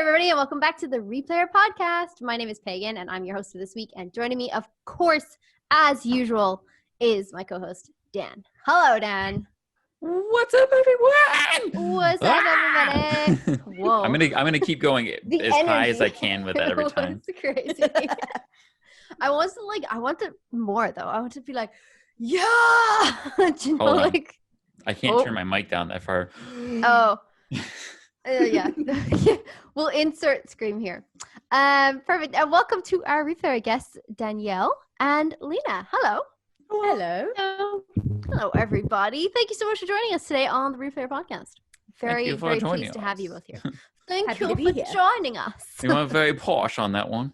everybody, and welcome back to the Replayer Podcast. My name is Pagan, and I'm your host for this week. And joining me, of course, as usual, is my co-host, Dan. Hello, Dan. What's up, everyone? What's up, everybody? Whoa. I'm gonna keep going as high as I can with that every time. It's crazy. I wanted more though. I want to be like, yeah. Hold on. I can't turn my mic down that far. Oh. Yeah. We'll insert scream here. Perfect. And welcome to our replayer guests, Danielle and Lina. Hello. Hello. Hello, everybody. Thank you so much for joining us today on the Replayer Podcast. Very pleased to have you both here. Thank you for joining us. You went very posh on that one.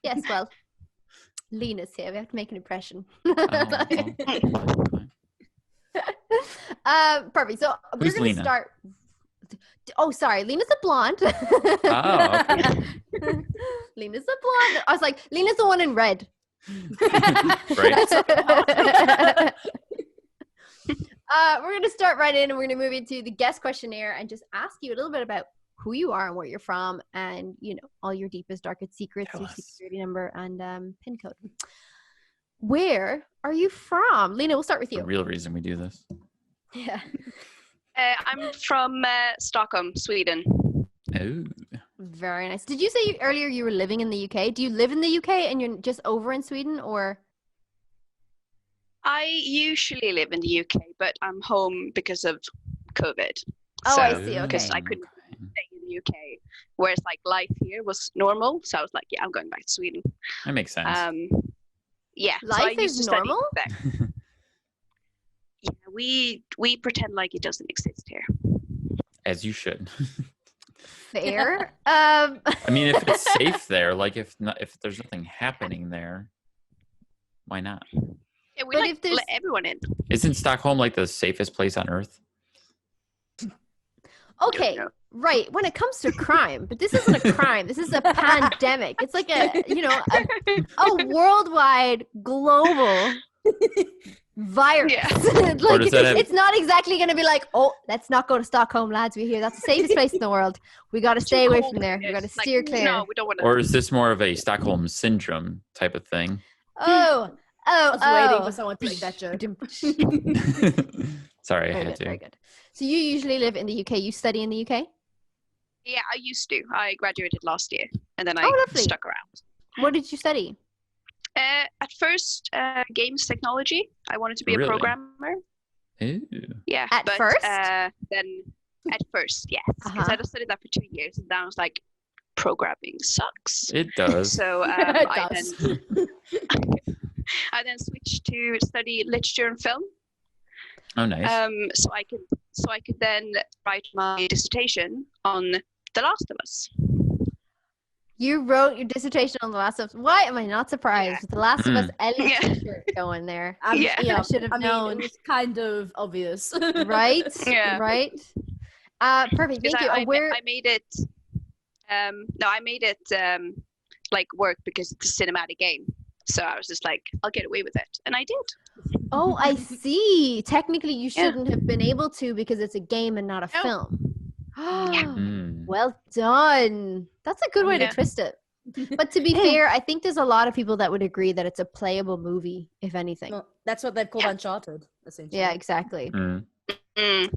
Yes, well, Lina's here. We have to make an impression. Okay. Perfect. So Who's we're going to start. Oh, sorry. Lina's a blonde. Oh, okay. Lina's a blonde. I was like, Lina's the one in red. Right. We're going to start right in, and we're going to move into the guest questionnaire and just ask you a little bit about who you are and where you're from, and all your deepest, darkest secrets, your security number, and pin code. Where are you from? Lina, we'll start with you. The real reason we do this. Yeah. I'm from Stockholm, Sweden. Oh. Very nice. Did you say earlier you were living in the UK? Do you live in the UK and you're just over in Sweden, or? I usually live in the UK, but I'm home because of COVID. Oh, so, I see. Okay. Because I couldn't stay in the UK, whereas life here was normal. So I was like, yeah, I'm going back to Sweden. That makes sense. Yeah. Life is normal? Yeah, we pretend like it doesn't exist here. As you should. Fair. I mean, if it's safe there, like if there's nothing happening there, why not? Yeah, we let everyone in. Isn't Stockholm like the safest place on earth? Okay, right. When it comes to crime, but this isn't a crime. This is a pandemic. It's like a worldwide, global virus. Yeah. It's not exactly going to be like, oh, let's not go to Stockholm, lads. We're here. That's the safest place in the world. We got to stay away from there. We got to steer clear. No, we don't want to. Or is this more of a Stockholm syndrome type of thing? I was waiting for someone to make that joke. Sorry, I had to. Very good. So you usually live in the UK. You study in the UK? Yeah, I used to. I graduated last year, and then I stuck around. What did you study? At first, games technology. I wanted to be a programmer. Ooh. Yeah. At first, yes. Because I just studied that for 2 years, and then I was like, programming sucks. It does. So I then switched to study literature and film. Oh, nice. So I could then write my dissertation on The Last of Us. You wrote your dissertation on The Last of Us. Why am I not surprised? Yeah. The Last of Us Ellie t-shirt going there. I should have known. It was kind of obvious. Right? Yeah. Right? Perfect. Thank you. I made it. I made it like work because it's a cinematic game. So I was just like, I'll get away with it, and I did. Oh, I see. Technically, you shouldn't have been able to because it's a game and not a film. Well done. That's a good way to twist it. But to be fair, I think there's a lot of people that would agree that it's a playable movie, if anything. Well, that's what they've called Uncharted, essentially. Yeah, exactly. Mm.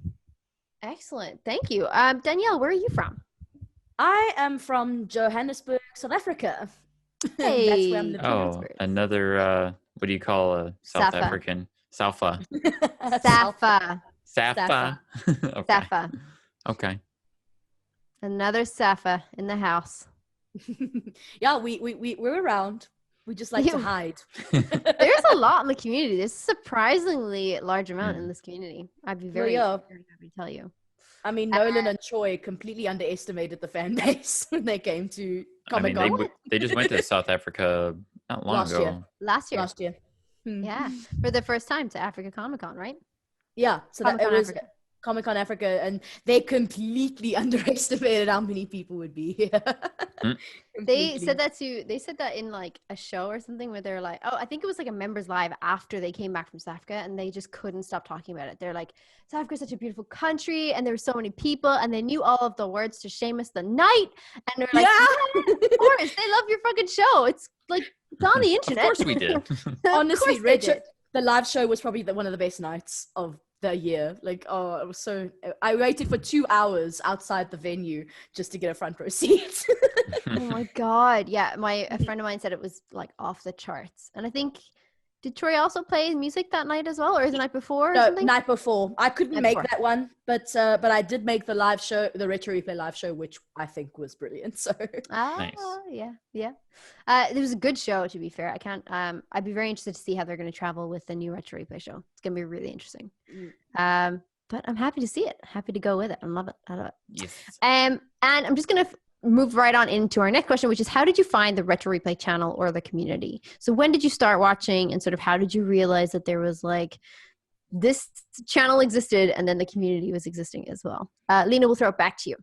Excellent. Thank you. Danielle, where are you from? I am from Johannesburg, South Africa. Hey. That's where I'm living. Oh, another, what do you call a South Safa. African? Safa. Safa. Safa. Okay. Safa. Okay. Another Safa in the house. Yeah, we're around. We just like to hide. There's a lot in the community. There's a surprisingly large amount in this community. I'd be very happy to tell you. I mean, Nolan and Troy completely underestimated the fan base when they came to Comic-Con. I mean, they just went to South Africa not long ago. Last year. Last year. Yeah. For the first time to Africa Comic-Con, right? Yeah. So that it was. Comic-Con Africa, and they completely underestimated how many people would be here. They said that in like a show or something where they're like, oh, I think it was like a members live after they came back from South Africa, and they just couldn't stop talking about it. They're like, South Africa is such a beautiful country, and there were so many people, and they knew all of the words to Seamus the Knight, and they're like, yeah, of course, they love your fucking show. It's like, it's on the internet. Of course we did. Honestly, Richard, the live show was probably one of the best nights of the year. Like, oh, it was so. I waited for 2 hours outside the venue just to get a front row seat. Oh my god, yeah. A friend of mine said it was like off the charts, and I think did Troy also play music that night as well, or the night before? Or no, something? night before. I couldn't Night make before. that one, but I did make the live show, the Retro Replay live show, which I think was brilliant. So Nice. Yeah. It was a good show, to be fair. I can't. I'd be very interested to see how they're going to travel with the new Retro Replay show. It's going to be really interesting. But I'm happy to see it. Happy to go with it. I love it. Yes. And I'm just going to move right on into our next question, which is how did you find the Retro Replay channel or the community? So when did you start watching, and sort of how did you realize that there was like this channel existed and then the community was existing as well? Lina, we'll throw it back to you.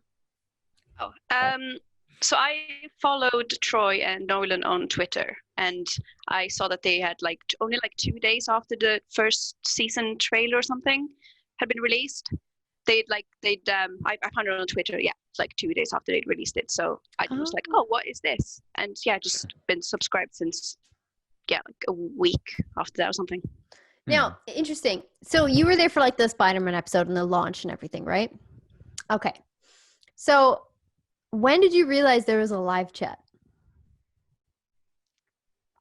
So I followed Troy and Nolan on Twitter, and I saw that they had like only like 2 days after the first season trailer or something had been released. I found it on Twitter. Yeah, it's like 2 days after they'd released it. So I was like, oh, what is this? And yeah, just been subscribed since like a week after that or something. Now, interesting. So you were there for like the Spider-Man episode and the launch and everything, right? Okay. So when did you realize there was a live chat?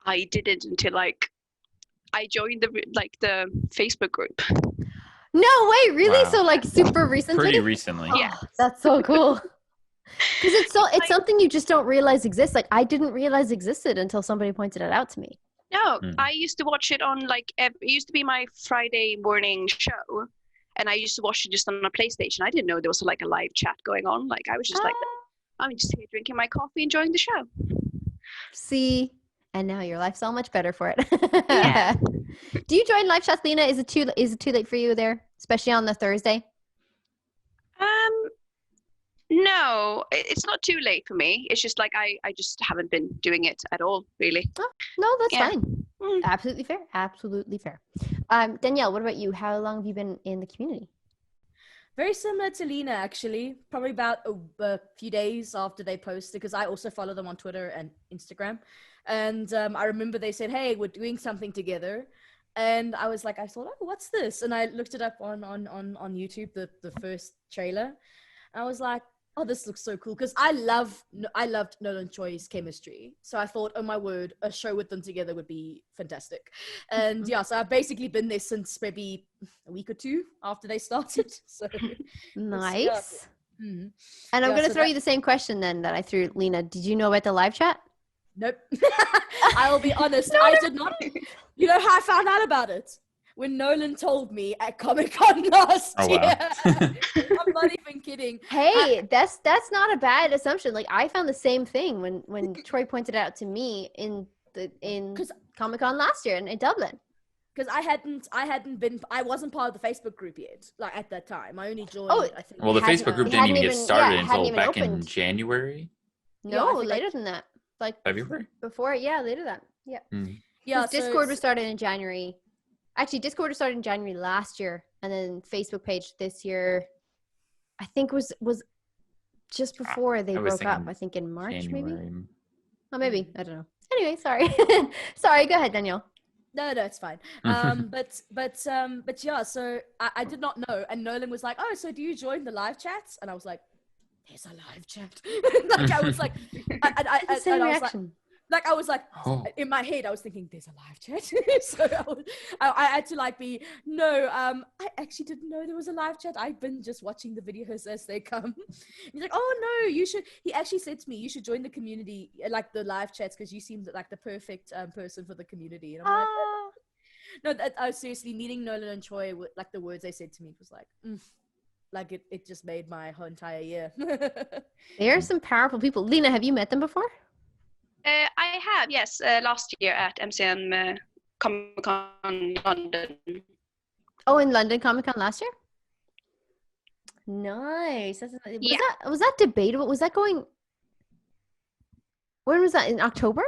I didn't until like I joined the Facebook group. No way, really? Wow. So like super recently? Pretty recently. Yeah. That's so cool. Because it's something you just don't realize exists. Like I didn't realize existed until somebody pointed it out to me. No, I used to watch it on like it used to be my Friday morning show, and I used to watch it just on a PlayStation. I didn't know there was like a live chat going on. Like I was just like, I'm just here drinking my coffee, enjoying the show. See, and now your life's all much better for it. Yeah. Do you join live chats, Lina? Is it too late for you there, especially on the Thursday? No, it's not too late for me. It's just like I just haven't been doing it at all, really. Oh, no, that's fine. Mm. Absolutely fair. Absolutely fair. Danielle, what about you? How long have you been in the community? very similar to Lina, actually. Probably about a few days after they posted, because I also follow them on Twitter and Instagram. And I remember they said, hey, we're doing something together. And I was like, I thought, oh, what's this? And I looked it up on YouTube, the first trailer. And I was like, oh, this looks so cool. Because I loved Nolan and Troy's chemistry. So I thought, oh my word, a show with them together would be fantastic. And yeah, so I've basically been there since maybe a week or two after they started. So nice. Yeah. Mm-hmm. And I'm going to throw you the same question then that I threw Lina. Did you know about the live chat? Nope. I will be honest. I did not. You know how I found out about it? When Nolan told me at Comic-Con last year. I'm not even kidding. Hey, that's not a bad assumption. Like I found the same thing when Troy pointed it out to me in Comic-Con last year in Dublin. Because I wasn't part of the Facebook group yet. Like at that time, I only joined. I think. Well, the Facebook group didn't even get started until back in January. No, later than that. Like February? Before, later than. Yeah. Yeah. Discord was started in January. Actually, Discord was started in January last year, and then Facebook page this year, I think was just before they broke up. I think in March, January. Maybe. Oh, maybe I don't know. Anyway, sorry. Sorry. Go ahead, Danielle. No, it's fine. But yeah. So I did not know, and Nolan was like, "Oh, so do you join the live chats?" And I was like, "There's a live chat." Like I was like, I was like, in my head, I was thinking, there's a live chat. So I had to I actually didn't know there was a live chat. I've been just watching the videos as they come. He's like, oh no, you should. He actually said to me, you should join the community, like the live chats, because you seem like the perfect person for the community. And I'm like, no, seriously, meeting Nolan and Troy, like the words they said to me was like, like it just made my whole entire year. They are some powerful people. Lina, have you met them before? I have, yes, last year at MCM Comic-Con London. Oh, in London Comic-Con last year? Nice. Yeah. Was that debatable? Was that going? When was that? In October?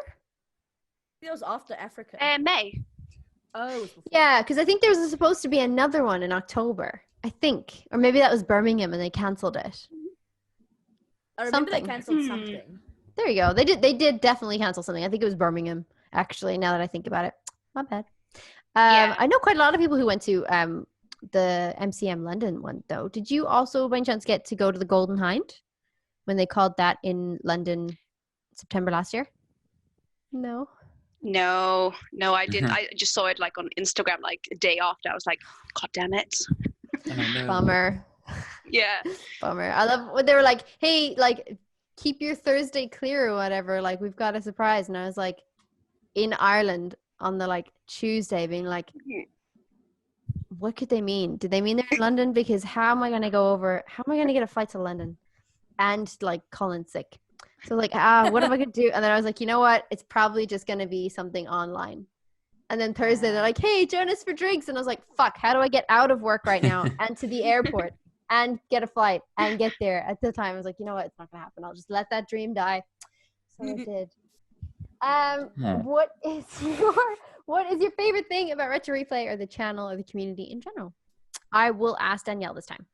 It was after Africa. May. Oh, it was before. Yeah, because I think there was supposed to be another one in October. I think, or maybe that was Birmingham and they canceled it. I remember something. they cancelled something. There you go. They did definitely cancel something. I think it was Birmingham. Actually, now that I think about it, not bad. Yeah. I know quite a lot of people who went to the MCM London one, though. Did you also, by any chance, get to go to the Golden Hind when they called that in London September last year? No. No, I didn't. I just saw it like on Instagram like a day after. I was like, God damn it. Oh, no. Bummer. Yeah. Bummer. I love when they were like, hey, like, keep your Thursday clear or whatever. Like, we've got a surprise. And I was like, in Ireland on the like Tuesday, being like, what could they mean? Did they mean they're in London? Because how am I going to go over? How am I going to get a flight to London? And like Colin's sick. So like, what am I going to do? And then I was like, you know what? It's probably just going to be something online. And then Thursday, they're like, hey, join us for drinks. And I was like, fuck, how do I get out of work right now and to the airport and get a flight and get there? At the time, I was like, you know what? It's not going to happen. I'll just let that dream die. So I did. What is your favorite thing about Retro Replay or the channel or the community in general? I will ask Danielle this time.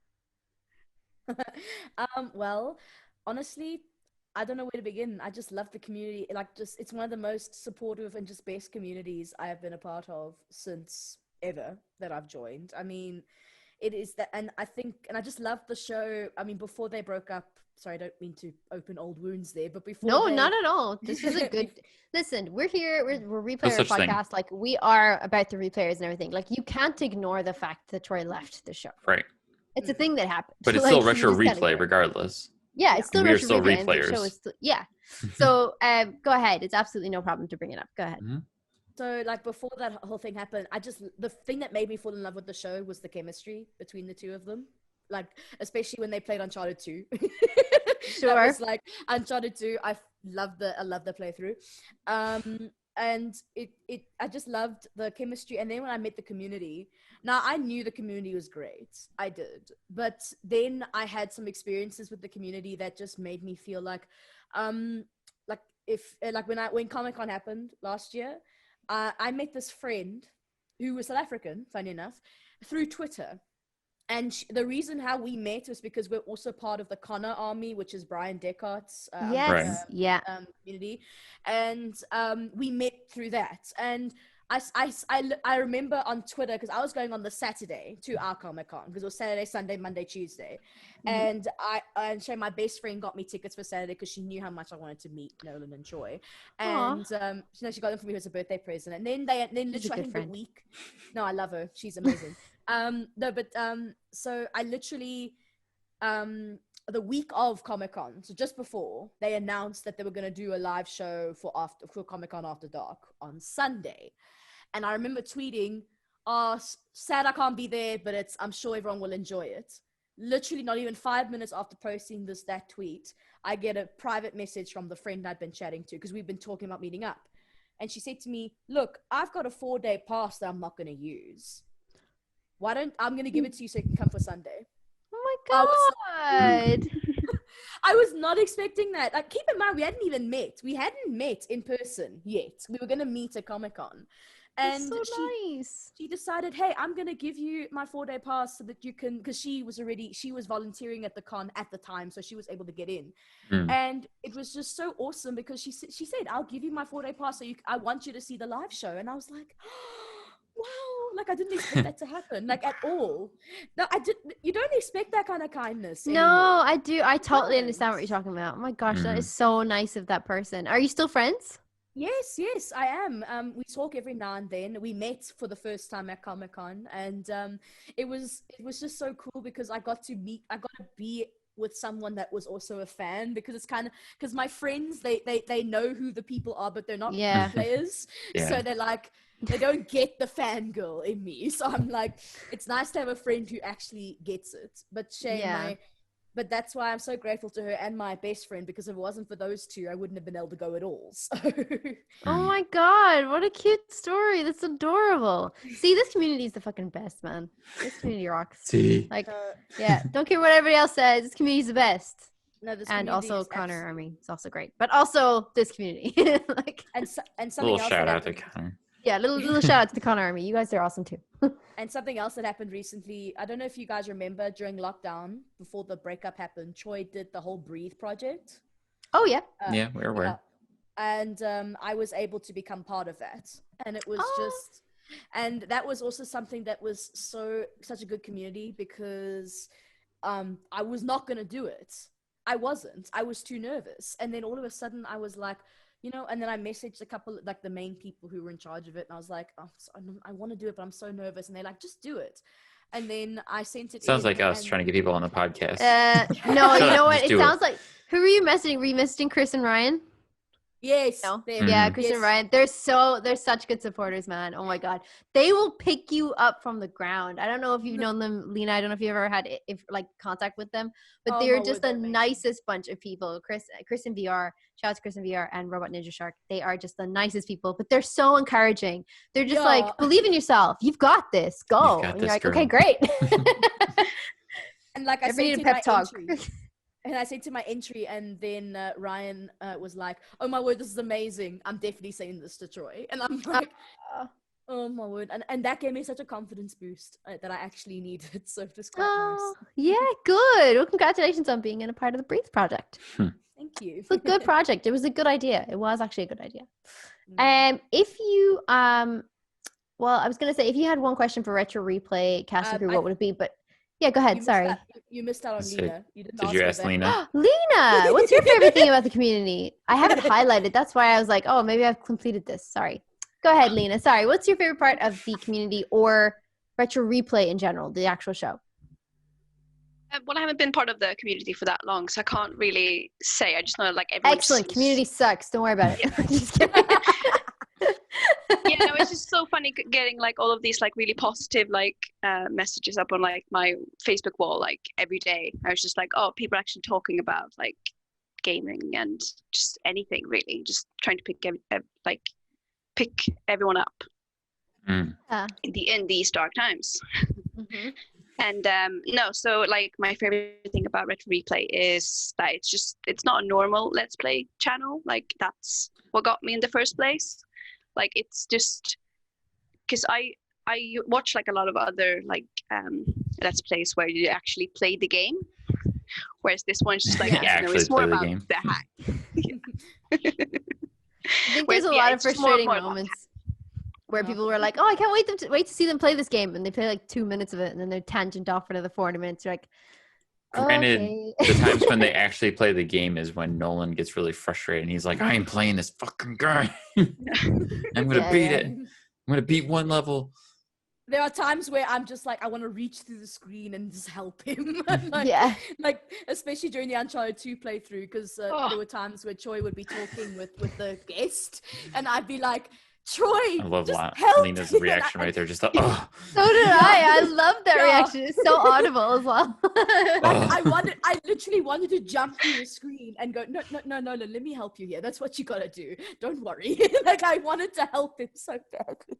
Well, honestly, I don't know where to begin. I just love the community. It's one of the most supportive and just best communities I have been a part of since ever that I've joined. I mean, it is that, and I just love the show. I mean, before they broke up, sorry, I don't mean to open old wounds there, but before not at all. This is a good, listen, we're here, we're Replayer such thing. podcast. Like, we are about the replayers and everything. Like, you can't ignore the fact that Troy left the show. Right. It's a thing that happened. But it's Like, still you retro just can't replay ignore it. regardless. Yeah, it's still And we are retro still replay, and the replayers. show is still, yeah. So go ahead. It's absolutely no problem to bring it up. Go ahead. Mm-hmm. So, like, before that whole thing happened, the thing that made me fall in love with the show was the chemistry between the two of them. Like, especially when they played Uncharted 2. Sure. That was like Uncharted 2. I love the playthrough. And I just loved the chemistry. And then when I met the community, now I knew the community was great. I did. But then I had some experiences with the community that just made me feel like, when Comic-Con happened last year, I met this friend who was South African, funny enough, through Twitter. And the reason how we met was because we're also part of the Connor Army, which is Brian Descartes' community. And we met through that. And I remember on Twitter, because I was going on the Saturday to our Comic-Con, because it was Saturday, Sunday, Monday, Tuesday. Mm-hmm. And my best friend got me tickets for Saturday because she knew how much I wanted to meet Nolan and Troy. And she got them for me as a birthday present. And then literally, I think the week. No, I love her. She's amazing. So I literally, the week of Comic-Con, so just before, they announced that they were going to do a live show for Comic-Con After Dark on Sunday. And I remember tweeting, sad I can't be there, but I'm sure everyone will enjoy it. Literally not even 5 minutes after posting that tweet, I get a private message from the friend I'd been chatting to, because we've been talking about meeting up. And she said to me, look, I've got a 4-day pass that I'm not going to use. I'm going to give it to you so you can come for Sunday. Oh my God. I was not expecting that. Like, keep in mind, we hadn't even met. We hadn't met in person yet. We were going to meet at Comic-Con. And that's so nice. She decided, hey, I'm going to give you my 4-day pass so that you can, because she was volunteering at the con at the time, so she was able to get in. And it was just so awesome because she said, I'll give you my 4-day pass so I want you to see the live show. And I was like, wow, like I didn't expect that to happen, like at all. No, you don't expect that kind of kindness anymore. No, I do. I totally understand what you're talking about. Oh my gosh, that is so nice of that person. Are you still friends? Yes, I am. We talk every now and then. We met for the first time at Comic-Con, and it was just so cool because I got to be with someone that was also a fan, because it's kind of, because my friends, they know who the people are, but they're not players. So they're like, they don't get the fangirl in me. So I'm like, it's nice to have a friend who actually gets it. But Shane, But that's why I'm so grateful to her and my best friend, because if it wasn't for those two, I wouldn't have been able to go at all. So Oh my god, what a cute story. That's adorable. See, this community is the fucking best, man. This community rocks. See, Like, yeah, don't care what everybody else says. This community's the best. no, this And community also is Connor abs- Army is also great. But also this community. Like, and a something little else shout that out to happened- Connor. yeah, little shout out to the Connor Army. You guys are awesome too. And something else that happened recently, I don't know if you guys remember, during lockdown, before the breakup happened, Troy did the whole Breathe project. Oh yeah. Yeah, we're aware. And I was able to become part of that. And it was and that was also something that was such a good community, because I was not going to do it. I wasn't. I was too nervous. And then all of a sudden I was like, and then I messaged a couple, like the main people who were in charge of it. And I was like, I want to do it, but I'm so nervous. And they're like, just do it. And then I sent it Sounds in, like us and- trying to get people on the podcast. No, you know what? Just It do sounds like, who were you messaging? Were you messaging Chris and Ryan? Yes. No. them. Yeah, Mhm. Chris and Ryan. They're such good supporters, man. Oh my god. They will pick you up from the ground. I don't know if you've known them, Lena. I don't know if you ever had contact with them, but Oh, they're my just word, the they're amazing. nicest bunch of people. Chris and VR. Shout out to Chris and VR and Robot Ninja Shark. They are just the nicest people, but they're so encouraging. They're just Yeah. like, believe in yourself. You've got this. Go. You've got And this, you're like, girl. okay, great. And like I Ever said need a to pep my talk? entry, and I said to my entry, and then Ryan was like, "Oh my word, this is amazing! I'm definitely saying this to Troy." And I'm like, "Oh my word!" And that gave me such a confidence boost that I actually needed. So it was quite Oh, yeah, good. Well, congratulations on being in a part of the Breathe project. nice. Thank you. It's a good project. It was a good idea. It was actually a good idea. Mm. If you well, I was gonna say if you had one question for Retro Replay casting crew, I- what would it be? But yeah, go ahead. Sorry. You missed out on Sick. Lena. You didn't Did you her ask that. Lena? Lena, what's your favorite thing about the community? I have it highlighted. That's why I was like, oh, maybe I've completed this. Sorry. Go ahead, Lena. Sorry. What's your favorite part of the community or Retro Replay in general, the actual show? Well, I haven't been part of the community for that long, so I can't really say. I just know like everyone. Excellent. seems- Community sucks. Don't worry about it. Just kidding. Yeah, no, it's just so funny getting like all of these like really positive like messages up on like my Facebook wall like every day. I was just like, oh, people are actually talking about like gaming and just anything really, just trying to pick everyone up Mm. in these dark times. Mhm. And no, so like my favorite thing about Retro Replay is that it's not a normal Let's Play channel. Like that's what got me in the first place. Like it's just because I watch like a lot of other like Let's Plays where you actually play the game, whereas this one's just like Yeah, actually it's more play the about game. the hack. I think there's Whereas, a yeah, lot of it's just frustrating more about moments where Yeah. people were like, "Oh, I can't wait to see them play this game," and they play like 2 minutes of it, and then they're tangent off for another 40 minutes. You're like, Granted, okay. the times when they actually play the game is when Nolan gets really frustrated and he's like, I ain't playing this fucking game. I'm going to Yeah, beat yeah. it. I'm going to beat one level. There are times where I'm just like, I want to reach through the screen and just help him. like, Yeah. like especially during the Uncharted 2 playthrough, because Oh. there were times where Troy would be talking with the guest, and I'd be like, Troy, I love just help Lena's him." reaction right there. Just like, oh, So did I. I love that Yeah. reaction. It's so audible as well. Like, I literally wanted to jump through the screen and go, no, let me help you here. That's what you gotta do. Don't worry. Like I wanted to help him so badly.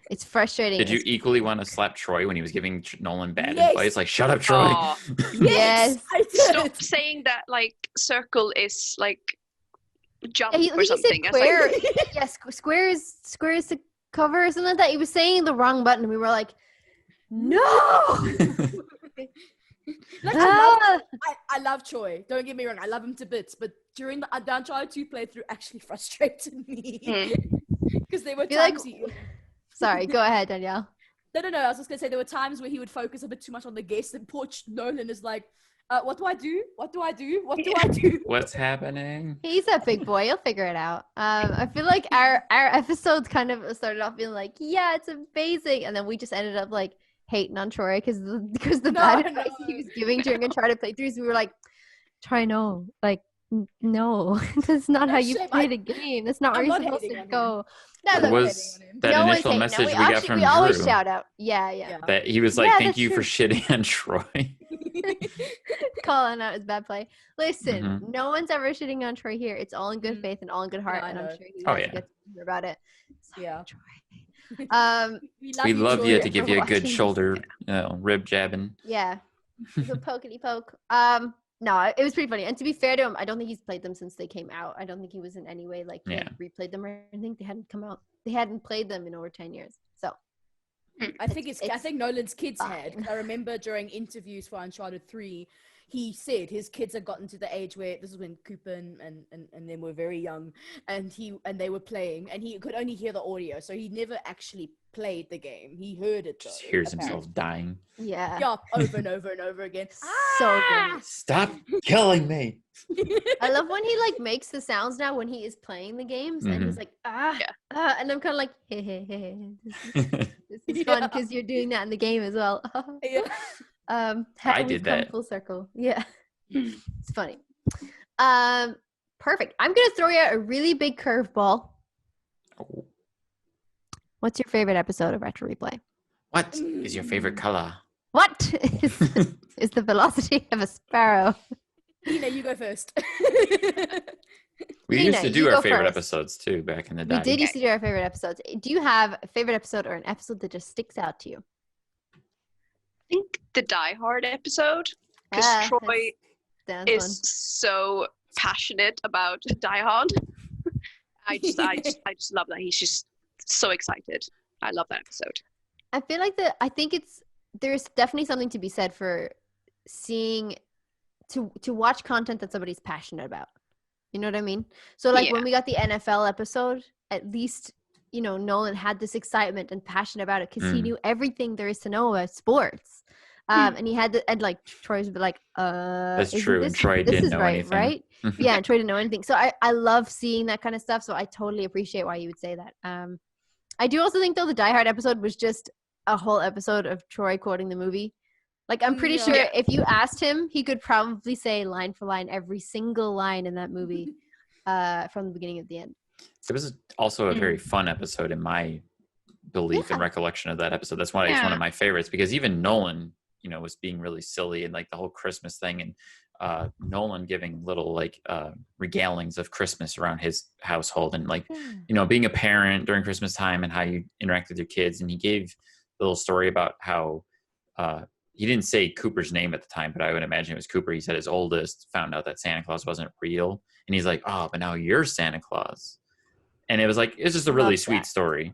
It's frustrating. did you equally want to slap Troy when he was giving Nolan bad Yes. advice? Like, shut up, Troy. Oh, Yes. I did. stop saying that like circle is like jump Yeah, he or said something. It's square. like, Yeah, square is the cover or something like that. He was saying the wrong button. And we were like, no. Like, Ah. I love Troy. Don't get me wrong. I love him to bits. But during the Uncharted 2 playthrough actually frustrated me. Because there were You're like- times he... Sorry, go ahead, Danielle. No. I was just going to say there were times where he would focus a bit too much on the guest, and poor Nolan is like, what do I do? What do I do? What do I do? What's happening? He's a big boy. He'll figure it out. I feel like our episodes kind of started off being like, yeah, it's amazing, and then we just ended up like hating on Troy because the No, bad no. advice he was giving during Uncharted playthroughs. We were like, Troy, no, like, no, that's not No, how you shame. play the game. That's not where I'm you're not supposed hating to on him. go. No, I'm It look, not was hating on him. that no one's initial hating. message we we got from we always Drew. shout out. Yeah. Yeah. That he was like, Yeah, thank that's you for true. shitting on Troy. Calling out his bad play. Listen, Mhm. no one's ever shitting on Troy here. It's all in good faith and all in good heart, I and I'm know. sure he Oh, has yeah. to get to hear about it. Sorry, Yeah. Troy. We love Troy, you to for give you a watching good this. shoulder, rib jabbing. Yeah. The pokety poke. No, it was pretty funny. And to be fair to him, I don't think he's played them since they came out. I don't think he was in any way like he had replayed them or anything. They hadn't come out. They hadn't played them in over 10 years. So I think Nolan's kids had. fine. I remember during interviews for Uncharted 3, he said his kids had gotten to the age where this is when Cooper and them were very young, and they were playing, and he could only hear the audio, so he never actually played the game. He heard it though. Just hears apparently. himself dying. Yeah. Yeah, over and over and over again. So Ah! great. Stop killing me. I love when he like makes the sounds now when he is playing the games and he's like, and I'm kind of like, hey. This is fun because you're doing that in the game as well. Yeah. How I we've did come that. full circle. Yeah. It's funny. Perfect. I'm going to throw you out a really big curveball. Oh. What's your favorite episode of Retro Replay? What is your favorite color? What is the velocity of a sparrow? Lina, you go first. We Lina, used to you do go our favorite first. episodes too back in the day. We did used to do our favorite episodes. Do you have a favorite episode or an episode that just sticks out to you? I think the Die Hard episode, because Troy is so passionate about Die Hard. I just love that. He's just so excited. I love that episode. I feel like there's definitely something to be said for seeing to watch content that somebody's passionate about. You know what I mean? So like when we got the NFL episode, at least, you know, Nolan had this excitement and passion about it because he knew everything there is to know about sports. And he had and like Troy was like, that's true. And Troy didn't know anything. Right? Yeah, and Troy didn't know anything. So I love seeing that kind of stuff. So I totally appreciate why you would say that. I do also think though the Die Hard episode was just a whole episode of Troy quoting the movie. Like I'm pretty sure if you asked him, he could probably say line for line every single line in that movie from the beginning to the end. It was also a very fun episode in my belief and recollection of that episode. That's why it's one of my favorites, because even Nolan, you know, was being really silly and like the whole Christmas thing, and Nolan giving little like regalings of Christmas around his household, and like you know, being a parent during Christmas time and how you interact with your kids. And he gave a little story about how he didn't say Cooper's name at the time, but I would imagine it was Cooper. He said his oldest found out that Santa Claus wasn't real, and he's like, "Oh, but now you're Santa Claus." And it was like, it's just a really sweet story.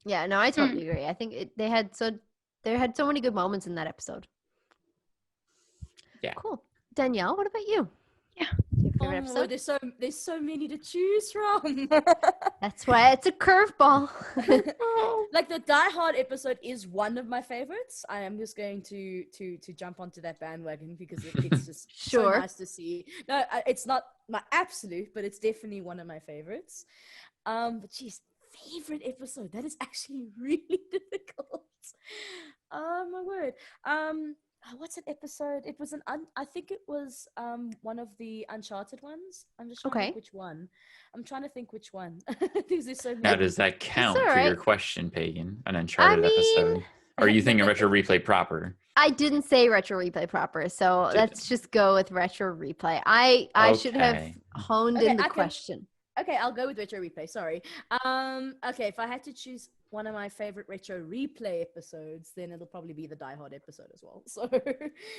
Yeah, no, I totally agree. I think they had so many good moments in that episode. Yeah. Cool. Danielle, what about you? Yeah. Your favorite episode? There's so many to choose from. That's why it's a curveball. Like the Die Hard episode is one of my favorites. I am just going to jump onto that bandwagon because it's just so nice to see. No, it's not my absolute, but it's definitely one of my favorites. But geez, favorite episode, that is actually really difficult. Oh my word. What's that episode? It was I think it was one of the Uncharted ones. I'm just trying to think which one. I'm trying to think which one. There's so many. Now, does that count to your question, Pagan? An Uncharted episode? Or are you thinking Retro Replay proper? I didn't say Retro Replay proper, so let's just go with Retro Replay. I should have honed in the question. Okay, I'll go with Retro Replay. Sorry. Okay, if I had to choose one of my favorite Retro Replay episodes, then it'll probably be the Die Hard episode as well. So,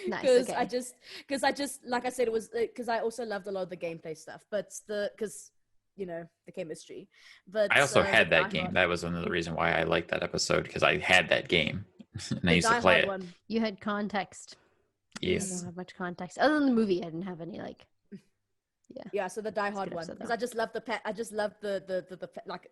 because I just like I said, it was because I also loved a lot of the gameplay stuff, but because you know the chemistry. But I also had that game. That was one of the reasons why I liked that episode, because I had that game and I used to play it. One. You had context. Yes. I don't have much context other than the movie. I didn't have any like. Yeah, so the Die Hard one, because I just love I just love the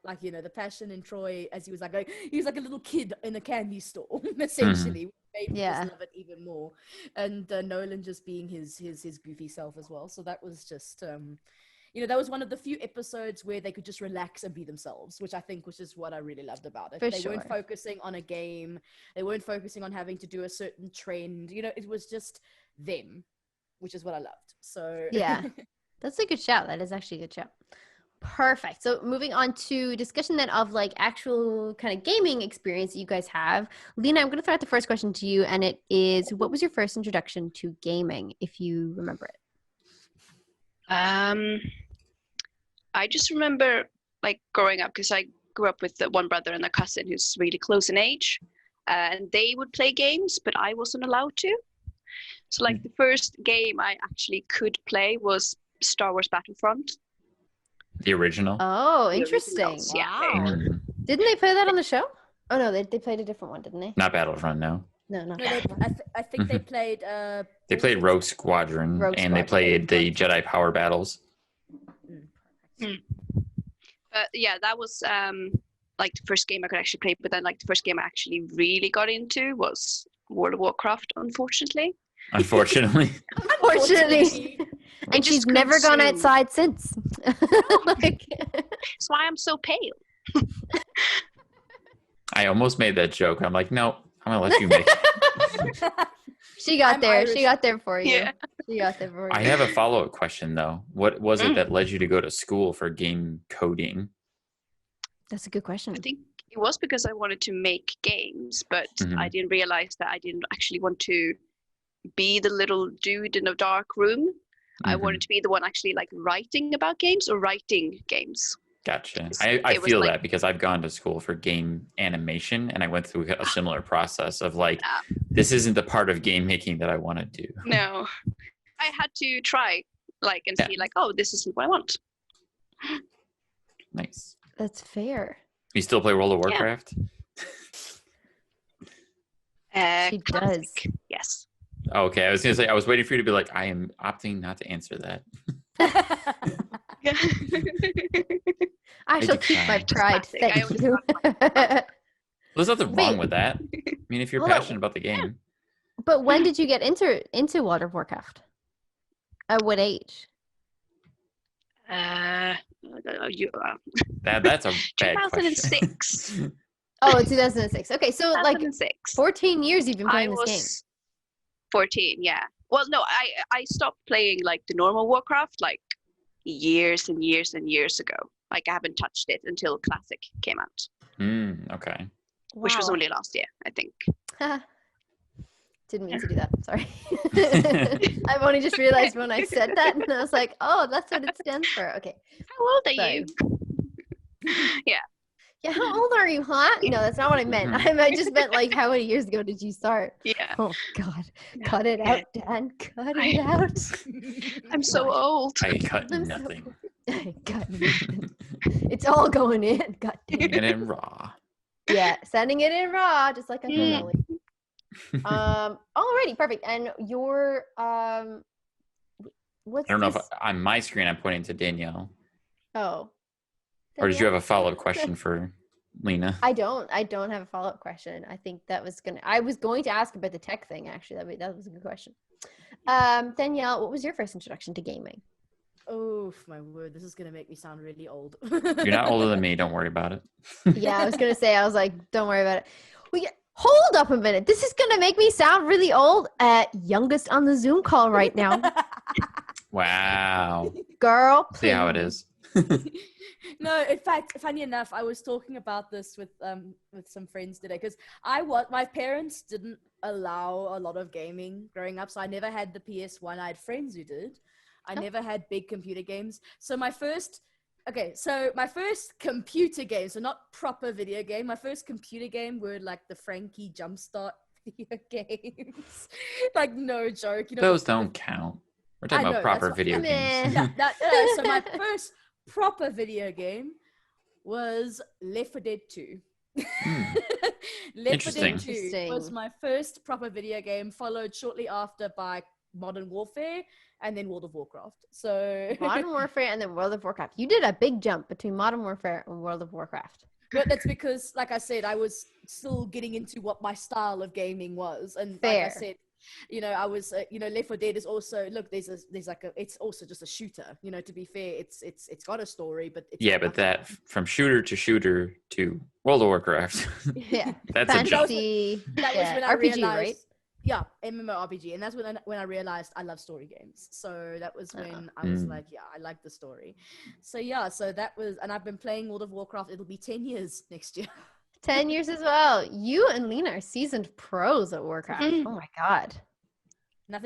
like you know the passion in Troy as he was like a little kid in a candy store essentially. Made me just love it even more, and Nolan just being his goofy self as well. So that was just you know, that was one of the few episodes where they could just relax and be themselves, which I think was just what I really loved about it. They weren't focusing on a game, they weren't focusing on having to do a certain trend. You know, it was just them, which is what I loved. So yeah. That's a good shout. That is actually a good shout. Perfect. So moving on to discussion then of like actual kind of gaming experience that you guys have. Lina, I'm going to throw out the first question to you, and it is, what was your first introduction to gaming, if you remember it? I just remember like growing up, because I grew up with one brother and a cousin who's really close in age, and they would play games, but I wasn't allowed to. So like the first game I actually could play was Star Wars Battlefront. The original? Oh, The interesting. originals, yeah. Wow. Didn't they play that on the show? Oh, no, they played a different one, didn't they? Not Battlefront, no. No, not No, Battlefront. I think they played. They played Rogue Squadron, and they played the Jedi Power Battles. Yeah, that was like the first game I could actually play. But then, like the first game I actually really got into was World of Warcraft. Unfortunately. Unfortunately. And she's never gone outside since. Like, that's why I'm so pale. I almost made that joke. I'm like, no, I'm gonna let you make it. She got there. Irish. She got there for you. Yeah. She got there for you. I have a follow-up question though. What was it that led you to go to school for game coding? That's a good question. I think it was because I wanted to make games, but I didn't realize that I didn't actually want to be the little dude in a dark room. I wanted to be the one actually like writing about games or writing games. Gotcha. I feel that because I've gone to school for game animation, and I went through a similar process of like, this isn't the part of game making that I want to do. No, I had to try like and see like, oh, this isn't what I want. Nice. That's fair. You still play World of Warcraft? She does. Yes. Okay, I was gonna say I was waiting for you to be like, I am opting not to answer that. I shall keep my pride. Thank you. There's nothing wrong with that. I mean, if you're passionate about the game. But when did you get into World of Warcraft? At what age? That's a bad 2006. question. Oh, 2006. Okay, so 2006. like 14 years you've been playing I this game. was 14, yeah. Well, no, I stopped playing like the normal Warcraft like years and years and years ago. Like I haven't touched it until Classic came out. Okay. Which was only last year, I think. Didn't mean to do that. Sorry. I've only just realized when I said that, and I was like, "Oh, that's what it stands for." Okay. How old are you? Yeah. Yeah. How old are you, huh? No, that's not what I meant. I just meant like, how many years ago did you start? Yeah. Oh God, cut it out, Dan. Cut it out. I'm so old. I cut nothing. I got nothing. It's all going in. God damn it. And in raw. Yeah, sending it in raw, just like a cannoli. Alrighty, perfect. And your what's I don't know this? if on my screen I'm pointing to Danielle. Oh. Or did you have a follow-up question for Lina? I don't have a follow-up question. I think I was going to ask about the tech thing actually. That was a good question. Danielle, what was your first introduction to gaming? Oh my word, this is gonna make me sound really old. You're not older than me, don't worry about it. Yeah, I was gonna say, I was like, don't worry about it. Hold up a minute. This is gonna make me sound really old. Youngest on the Zoom call right now. Wow. Girl, please. See how it is. No, in fact, funny enough, I was talking about this with some friends today because my parents didn't allow a lot of gaming growing up, so I never had the PS1. I had friends who did. I never had big computer games. So my first computer game, so not proper video game, my first computer game were like the Frankie Jumpstart video games. Like no joke. You know, those don't count. We're talking about proper video games. So my first proper video game was Left 4 Dead 2. Left 4 Dead 2 was my first proper video game, followed shortly after by Modern Warfare and then World of Warcraft. So Modern Warfare and then World of Warcraft. You did a big jump between Modern Warfare and World of Warcraft. But that's because, like I said, I was still getting into what my style of gaming was, and Fair. Like I said, you know, I was, Left 4 Dead is also it's also just a shooter. You know, to be fair, it's got a story, but but that from shooter to World of Warcraft. Yeah, that's fantasy. a jump. That was when I RPG, realized, right? Yeah, MMORPG, and that's when I realized I love story games. So that was when I was like, yeah, I like the story. So yeah, so that was, and I've been playing World of Warcraft. It'll be 10 years next year. 10 years as well. You and Lina are seasoned pros at Warcraft. Oh my god.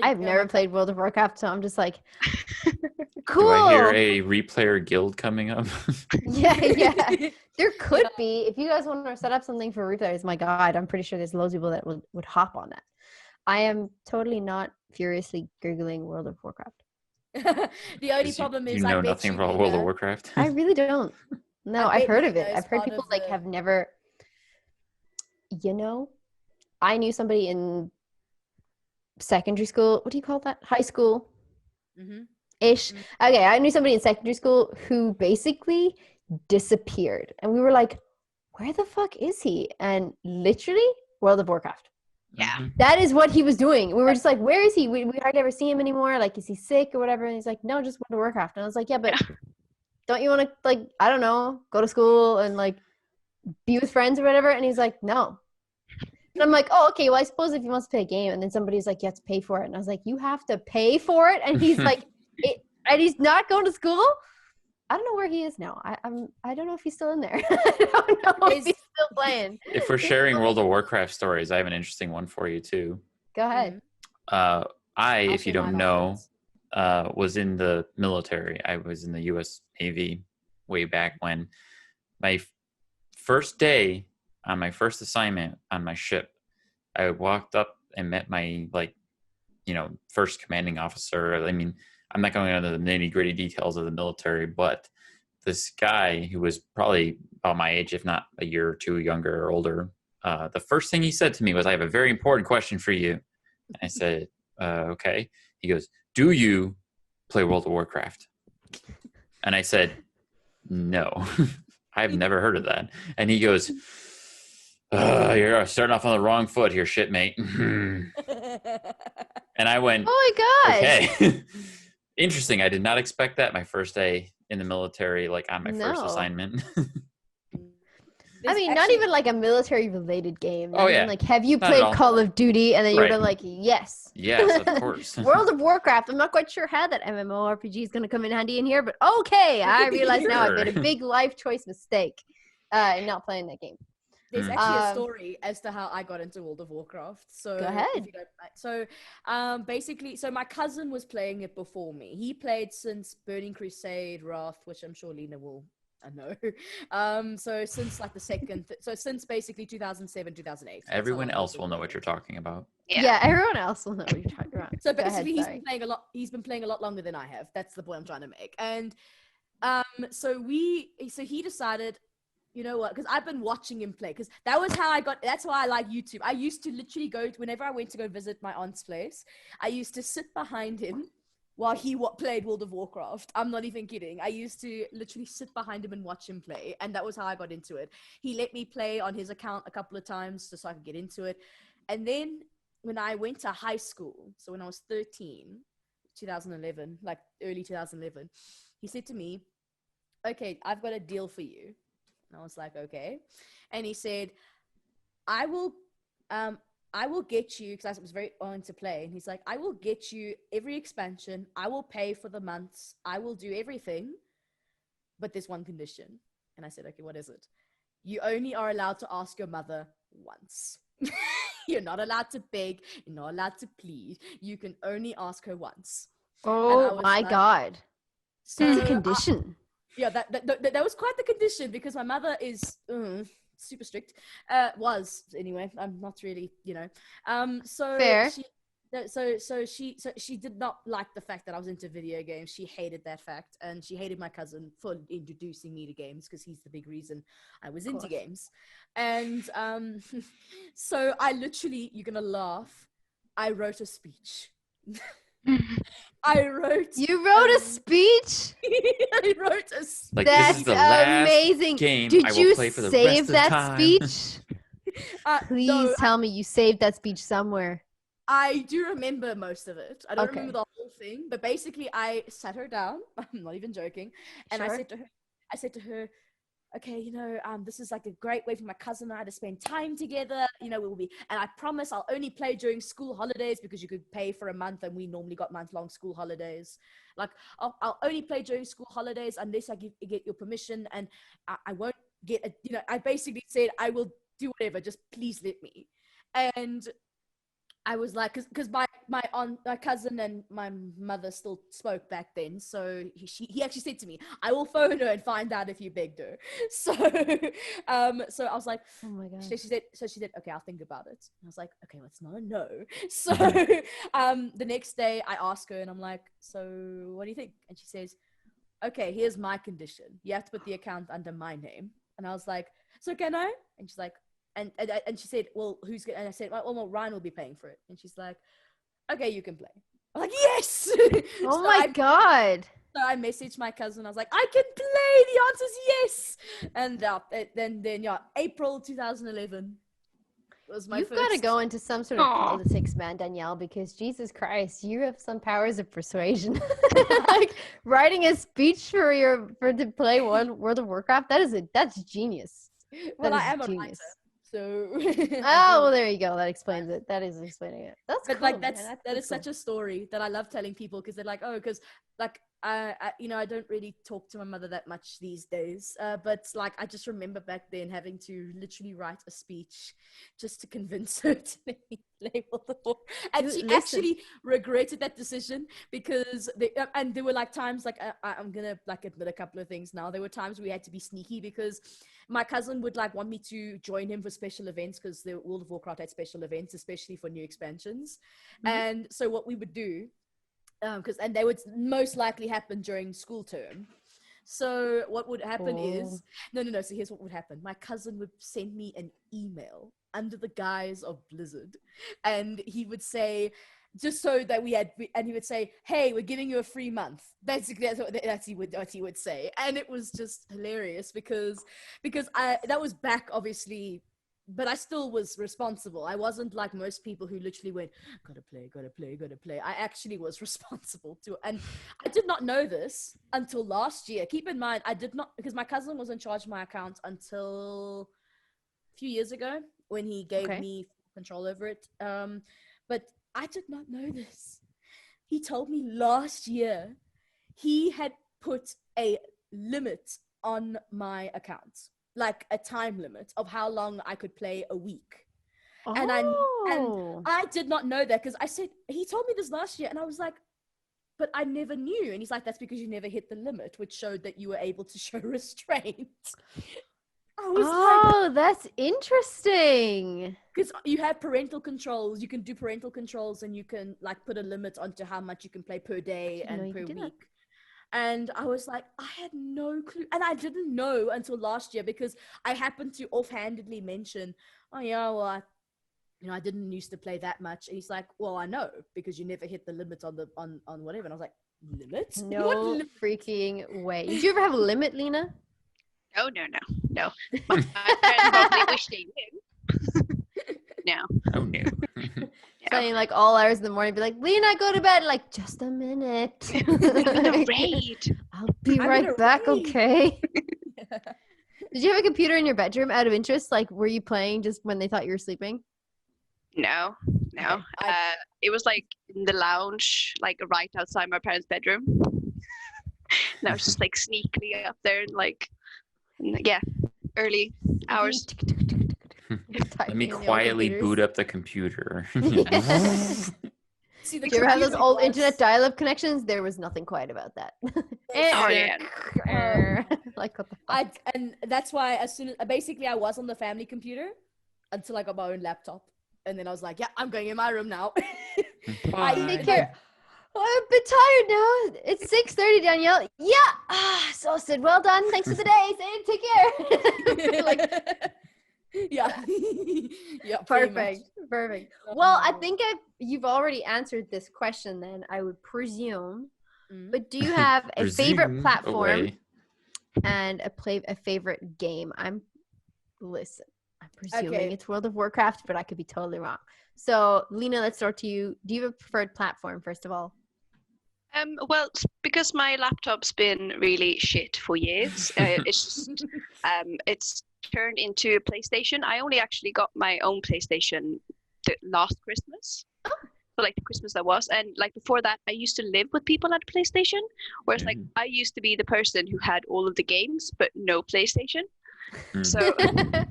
I've never played World of Warcraft, so I'm just like, cool. Do I hear a replayer guild coming up? Yeah. There could be. If you guys want to set up something for replayers, my god, I'm pretty sure there's loads of people that would hop on that. I am totally not furiously Googling World of Warcraft. The only problem is you know nothing about World of Warcraft. I really don't. No, I've heard of it. I've heard people like have never, I knew somebody in secondary school. What do you call that? High school? Ish. Okay, I knew somebody in secondary school who basically disappeared. And we were like, where the fuck is he? And literally, World of Warcraft. Yeah. That is what he was doing. We were just like, where is he? We hardly ever see him anymore. Like, is he sick or whatever? And he's like, no, just World of Warcraft. And I was like, yeah, but don't you want to, like, I don't know, go to school and, like, be with friends or whatever? And he's like, no. And I'm like, oh, okay, well, I suppose if he wants to play a game. And then somebody's like, you have to pay for it. And I was like, you have to pay for it? And he's like, and he's not going to school? I don't know where he is now. I don't know if he's still in there. I don't know if he's still playing. If we're sharing World of Warcraft stories, I have an interesting one for you too. Go ahead. If you don't know, was in the military. I was in the U.S. Navy way back when. My first day on my first assignment on my ship, I walked up and met my first commanding officer. I mean, I'm not going into the nitty-gritty details of the military, but this guy who was probably about my age, if not a year or two younger or older, the first thing he said to me was, I have a very important question for you. And I said, okay. He goes, do you play World of Warcraft? And I said, no, I've never heard of that. And he goes, you're starting off on the wrong foot here, shipmate. And I went, oh my gosh. Okay. Interesting. I did not expect that my first day in the military, like on my first assignment. I mean, not even like a military related game. Oh, yeah. Like, have you played Call of Duty? And then you're like, yes. Yes, of course. World of Warcraft. I'm not quite sure how that MMORPG is going to come in handy in here, but okay. I realize now I've made a big life choice mistake in not playing that game. There's actually a story as to how I got into World of Warcraft. So go ahead. So basically, my cousin was playing it before me. He played since Burning Crusade, Wrath, which I'm sure Lina will know. So since like the second, since basically 2007, 2008. Everyone else will know what you're talking about. Yeah, everyone else will know what you're talking about. So basically, he's been playing a lot longer than I have. That's the point I'm trying to make. And so he decided, you know what? Because I've been watching him play. Because that's why I like YouTube. I used to literally whenever I went to go visit my aunt's place, I used to sit behind him while he played World of Warcraft. I'm not even kidding. I used to literally sit behind him and watch him play. And that was how I got into it. He let me play on his account a couple of times just so I could get into it. And then when I went to high school, so when I was 13, 2011, like early 2011, he said to me, okay, I've got a deal for you. And I was like, okay. And he said, I will get you, because I was very on to play. And he's like, I will get you every expansion. I will pay for the months. I will do everything. But there's one condition. And I said, okay, what is it? You only are allowed to ask your mother once. You're not allowed to beg. You're not allowed to plead. You can only ask her once. Oh my God. That's a condition. Yeah, that was quite the condition, because my mother is super strict. Was anyway. I'm not really, So fair. She did not like the fact that I was into video games. She hated that fact, and she hated my cousin for introducing me to games, because he's the big reason I was into games. And so I literally, you're gonna laugh, I wrote a speech. You wrote a speech? I wrote a speech. Like, that's this is the last amazing. game Did I will you play for the save rest of the that time. speech? Please No, tell me you saved that speech somewhere. I do remember most of it. I don't remember the whole thing, but basically I sat her down. I'm not even joking. And I said to her, okay, this is like a great way for my cousin and I to spend time together. We'll be, and I promise I'll only play during school holidays because you could pay for a month and we normally got month-long school holidays. Like, I'll only play during school holidays unless I get your permission, and I won't get I basically said I will do whatever, just please let me. And I was like, because my aunt, my cousin and my mother still spoke back then, so he actually said to me, I will phone her and find out if you begged her. So so I was like, oh my god. she said, okay, I'll think about it. And I was like, okay, well, it's not a no. So the next day I asked her and I'm like, so what do you think? And she says, okay, here's my condition, you have to put the account under my name. And I was like, so can I? And she's like, and she said, well, who's gonna? And I said, well, Ryan will be paying for it. And she's like, okay, you can play. I'm like, yes. Oh my god. So I messaged my cousin. I was like, I can play. The answer's yes. And then April 2011 was my You've first. got to go into some sort of politics, man, Danielle, because Jesus Christ, you have some powers of persuasion. Like writing a speech to play World of Warcraft. That's genius. Well, I am a writer. So well, there you go. That explains it. That is explaining it. That's but cool, like that is such a story that I love telling people, because they're like, oh, because like I don't really talk to my mother that much these days, but like I just remember back then having to literally write a speech just to convince her to let me play World of Warcraft. And she actually regretted that decision, because and there were like times, like I'm gonna like admit a couple of things now. There were times we had to be sneaky, because my cousin would like want me to join him for special events, because the World of Warcraft had special events, especially for new expansions. And so what we would do, and they would most likely happen during school term. So what would happen is, no. So here's what would happen. My cousin would send me an email under the guise of Blizzard, and he would say, just so that and he would say, hey, we're giving you a free month. Basically, that's what he would say. And it was just hilarious because that was back, obviously, but I still was responsible. I wasn't like most people who literally went, gotta play. I actually was responsible too. And I did not know this until last year. Keep in mind, I did not, because my cousin was in charge of my account until a few years ago when he gave me control over it. But I did not know this. He told me last year he had put a limit on my account, like a time limit of how long I could play a week. And I did not know that, because I said, he told me this last year, and I was like, but I never knew. And he's like, that's because you never hit the limit, which showed that you were able to show restraint. I was like, that's interesting. Because you have parental controls. You can do parental controls, and you can like put a limit onto how much you can play per day and per week. And I was like, I had no clue. And I didn't know until last year, because I happened to offhandedly mention, oh yeah, well, I didn't used to play that much. And he's like, well, I know, because you never hit the limit on whatever. And I was like, limit? No freaking way. Did you ever have a limit, Lina? No. My parents probably wish they knew. No. Oh no. Playing like all hours in the morning, be like, Lina, go to bed. Like, just a minute. I'm gonna raid. I'll be right back, okay? Did you have a computer in your bedroom out of interest? Like, were you playing just when they thought you were sleeping? No. It was like in the lounge, like right outside my parents' bedroom. And I was just like sneakily up there, and like, early hours. Let me quietly boot up the computer. See, do you ever have those old internet dial-up connections? There was nothing quiet about that. Like, what the fuck? And that's why as soon as basically I was on the family computer until I got my own laptop, and then I was like, yeah, I'm going in my room now. Take care. Oh, I'm a bit tired now. It's 6:30, Danielle. Yeah. So Sid, well done. Thanks for the day. Sid, take care. Like, yeah. Yeah. Perfect. Well, I think you've already answered this question then, I would presume. But do you have a favorite platform and a favorite game? I'm presuming it's World of Warcraft, but I could be totally wrong. So, Lina, let's start to you. Do you have a preferred platform, first of all? Well, because my laptop's been really shit for years, it's turned into a PlayStation. I only actually got my own PlayStation last Christmas. So like the Christmas that was, and like before that, I used to live with people at PlayStation. Whereas like I used to be the person who had all of the games but no PlayStation. So I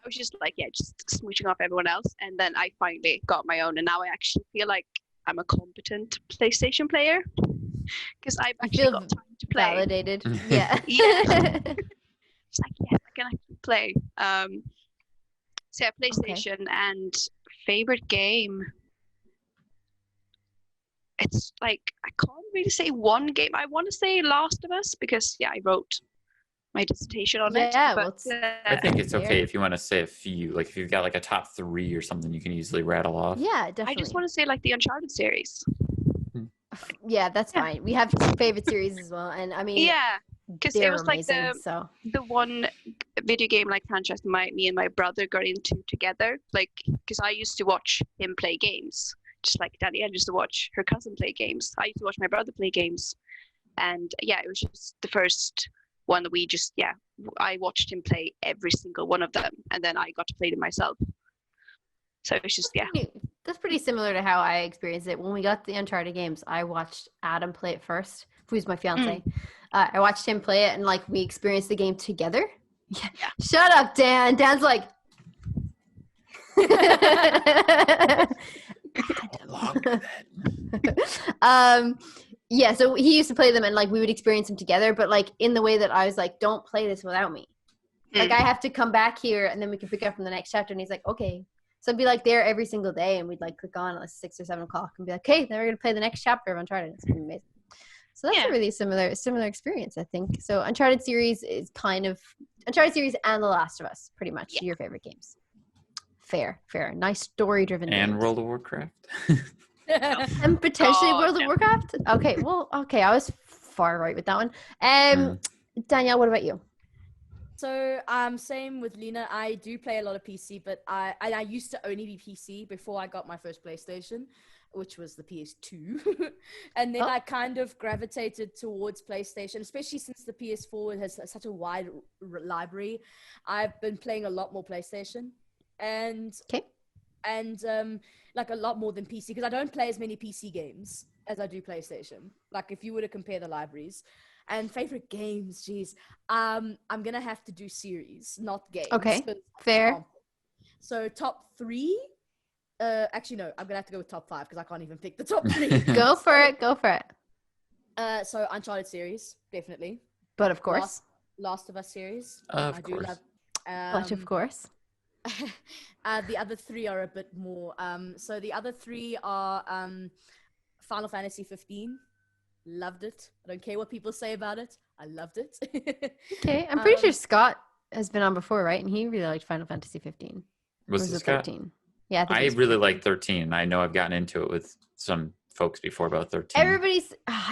was just like, just smooching off everyone else, and then I finally got my own, and now I actually feel like I'm a competent PlayStation player because I've actually got time to play. Validated. Yeah. It's like, yes, I can actually play. So yeah, PlayStation and favorite game. It's like I can't really say one game. I want to say Last of Us because I wrote my dissertation on it. But, I think it's okay if you want to say a few. Like if you've got like a top 3 or something, you can easily rattle off. Yeah, definitely. I just want to say like the Uncharted series. Yeah, that's fine. We have favorite series as well, and I mean, because it was amazing, like the one video game like franchise me and my brother got into together. Like because I used to watch him play games. Just like Danielle used to watch her cousin play games. I used to watch my brother play games. And it was just the first one that we just, I watched him play every single one of them. And then I got to play them myself. So it was just, That's pretty similar to how I experienced it. When we got the Uncharted games, I watched Adam play it first, who's my fiance. I watched him play it and like we experienced the game together. Yeah. Shut up, Dan. Dan's like... So he used to play them and like we would experience them together, but like in the way that I was like, don't play this without me. Like I have to come back here and then we can pick up from the next chapter. And he's like, okay. So I'd be like there every single day and we'd like click on at like 6 or 7 o'clock and be like, okay, then we're gonna play the next chapter of Uncharted. It's gonna be amazing. So that's a really similar experience, I think. So Uncharted series is Uncharted series and The Last of Us, pretty much your favorite games. Fair. Nice story-driven and games. World of Warcraft. And potentially World of Warcraft. Okay, I was far right with that one. Danielle, what about you? So same with Lina. I do play a lot of PC, but I used to only be PC before I got my first PlayStation, which was the PS2. And then I kind of gravitated towards PlayStation, especially since the PS4 has such a wide library. I've been playing a lot more PlayStation. And like a lot more than PC, because I don't play as many PC games as I do PlayStation. Like if you were to compare the libraries. And favorite games, geez, I'm gonna have to do series, not games. Okay, fair. So top 3. Actually no, I'm gonna have to go with top 5 because I can't even pick the top 3. Go for it. So Uncharted series, definitely. But of course, Last of Us series. Of course. But of course. The other 3 are a bit more. So the other 3 are Final Fantasy 15. Loved it. I don't care what people say about it. I loved it. Okay, I'm pretty sure Scott has been on before, right? And he really liked Final Fantasy 15. Was it Scott? 13? Yeah, I really like 13. I know I've gotten into it with some folks before about 13.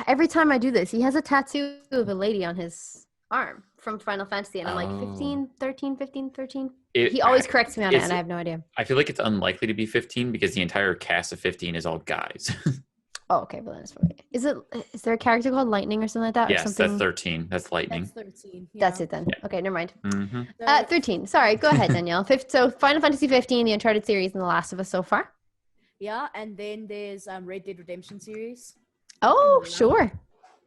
Every time I do this, he has a tattoo of a lady on his arm from Final Fantasy, and I'm like 15, 13. He always corrects me on it, and I have no idea. I feel like it's unlikely to be 15 because the entire cast of 15 is all guys. Oh, okay, well then it's probably. Is there a character called Lightning or something like that? Yes, or something? that's 13. That's Lightning. That's 13. Yeah. That's it then. Yeah. Okay, never mind. Mm-hmm. 13. Sorry, go ahead, Danielle. So Final Fantasy 15, the Uncharted series, and The Last of Us so far. Yeah, and then there's Red Dead Redemption series. Oh, sure.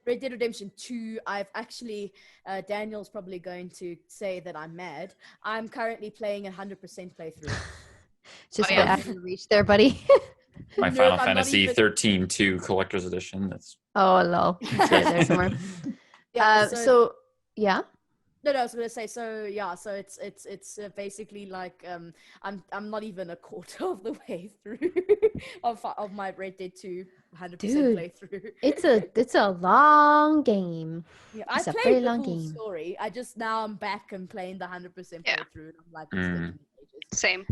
Red Dead Redemption 2, I've actually, Daniel's probably going to say that I'm mad. I'm currently playing 100% playthrough. Just after you reach there, buddy. My Final Fantasy 13-2 Collector's Edition. That's lol. It's right there somewhere. Yeah. No, I was gonna say so it's basically like I'm not even a quarter of the way through of my Red Dead 2 100% playthrough. It's a long game. Yeah, I played the full story. I'm back and playing the 100% playthrough, and I'm like, it's taking me ages. Same.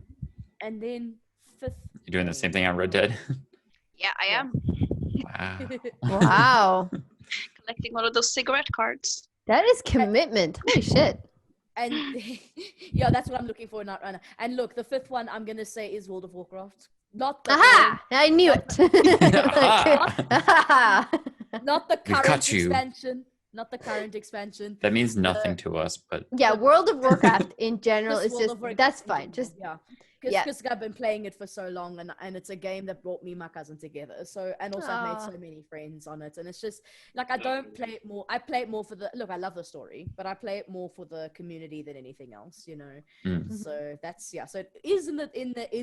And then 5th. You're doing the same thing on Red Dead? Yeah, I am. Wow. Collecting one of those cigarette cards. That is commitment. Holy shit. And yeah, that's what I'm looking for now. And look, the 5th one I'm gonna say is World of Warcraft. Not the Aha! I knew it. Not the We've current got you. expansion. Not the current expansion. That means nothing to us, but Yeah, World of Warcraft in general is World just of Warcraft that's in fine. general, Just yeah. yeah. Because I've been playing it for so long, and it's a game that brought me and my cousin together. So, and also I've made so many friends on it, and it's just like I don't play it more. I play it more for the look. I love the story, but I play it more for the community than anything else, you know. So that's So it is in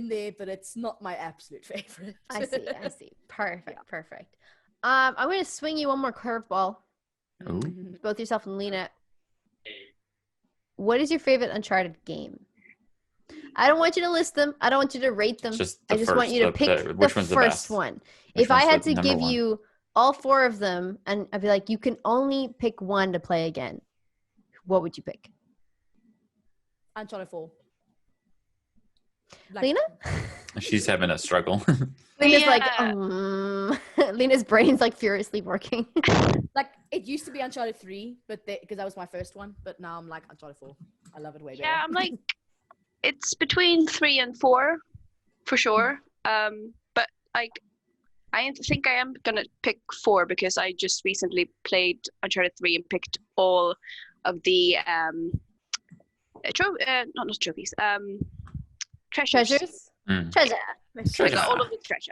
there, but it's not my absolute favorite. I see. Perfect, perfect. I'm going to swing you one more curveball. Both yourself and Lina. What is your favorite Uncharted game? I don't want you to list them. I don't want you to rate them. I just want you to pick the first one. If I had to give you all 4 of them, and I'd be like, you can only pick one to play again, what would you pick? Uncharted 4. Lina? She's having a struggle. Lina's like, Lina's brain's like furiously working. Like it used to be Uncharted 3, but because that was my first one, but now I'm like Uncharted 4. I love it way better. Yeah, I'm like, it's between 3 and 4, for sure. But like, I think I am gonna pick 4 because I just recently played Uncharted 3 and picked all of the not trophies, treasures. Treasure. I got all of the treasure.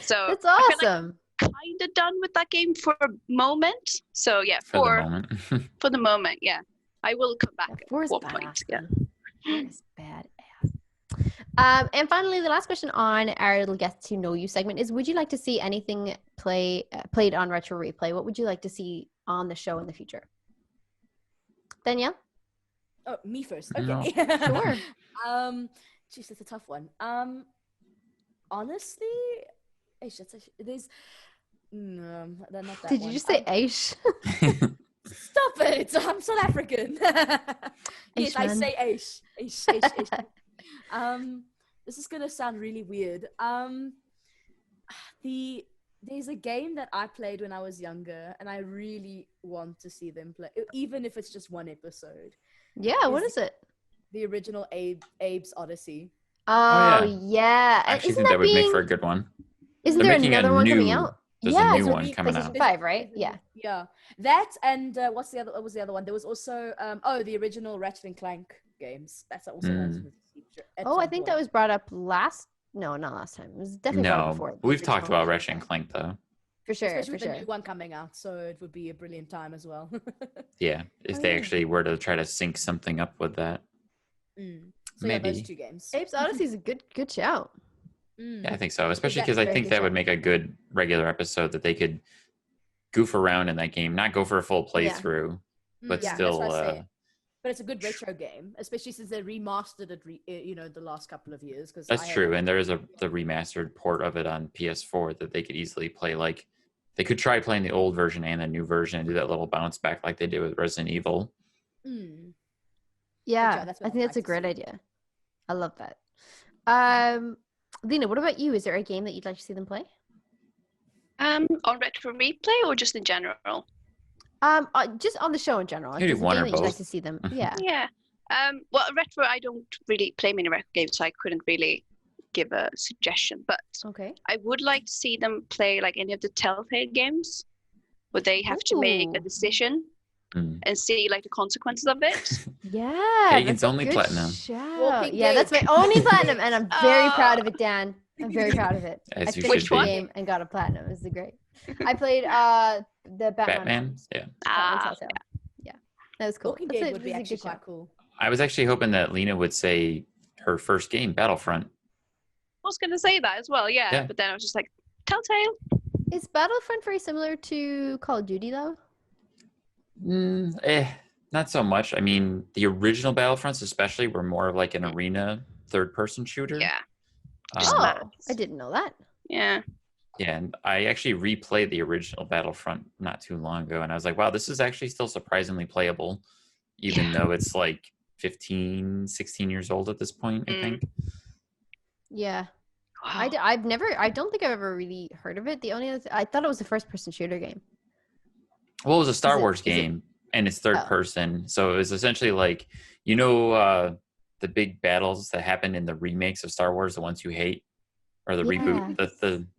So that's awesome. I feel like kind of done with that game for a moment. So yeah, 4 for the moment. Yeah, I will come back at 1 point. Yeah, 4 is badass. And finally, the last question on our little get to know you segment is: would you like to see anything played on Retro Replay? What would you like to see on the show in the future? Danielle? Oh, me first. Okay. No. Sure. Jeez, that's a tough one. Honestly, there's no, they're not that. Did you just say Aish? Stop it! I'm South African. Yes, I say Aish. Aish. This is gonna sound really weird. There's a game that I played when I was younger, and I really want to see them play, even if it's just one episode. Yeah, what is it? The original Abe's Odyssey. Oh yeah. I actually think that would make for a good one. Isn't there another one coming out? There's a new one coming out. 5, right? Yeah. Yeah. That and what was the other one? There was also the original Ratchet and Clank games. That's also I think that was brought up not last time. It was definitely brought up before. We've talked about Ratchet and Clank though. For sure. Especially with the new one coming out, so it would be a brilliant time as well. Yeah, if they actually were to try to sync something up with that. So maybe those 2 games. Abe's Odyssey is a good shout. Yeah, I think so. Especially because I think that would make a good regular episode that they could goof around in that game, not go for a full playthrough, but still. But it's a good retro game, especially since they remastered it, the last couple of years. That's true, and there is the remastered port of it on PS4 that they could easily play. Like, they could try playing the old version and the new version and do that little bounce back like they did with Resident Evil. Yeah, I think that's a great idea. I love that. Lina, what about you? Is there a game that you'd like to see them play? On Retro Replay or just in general? Just on the show in general. Maybe one or both. You'd like to see them. Yeah. Yeah. Well, retro, I don't really play many retro games, so I couldn't really give a suggestion. But I would like to see them play like any of the Telltale games, where they have to make a decision and see like the consequences of it. Yeah. Pagan's only platinum. Yeah, that's my only platinum, and I'm very proud of it, Dan. I'm very proud of it. I finished the game and got a platinum. This is great. I played the Batman. Yeah. Yeah, that was cool. Walking Dead would be actually quite cool. I was actually hoping that Lina would say her first game, Battlefront. I was going to say that as well, yeah. But then I was just like, Telltale. Is Battlefront very similar to Call of Duty, though? Not so much. I mean, the original Battlefronts especially were more of like an arena third-person shooter. Yeah. I didn't know that. Yeah. Yeah, and I actually replayed the original Battlefront not too long ago, and I was like, wow, this is actually still surprisingly playable, even though it's like 15, 16 years old at this point, I think. Yeah. Wow. I don't think I've ever really heard of it. The only other I thought it was a first-person shooter game. Well, it was a Star Wars game, and it's third person, so it was essentially like, the big battles that happened in the remakes of Star Wars, the ones you hate? or the reboot,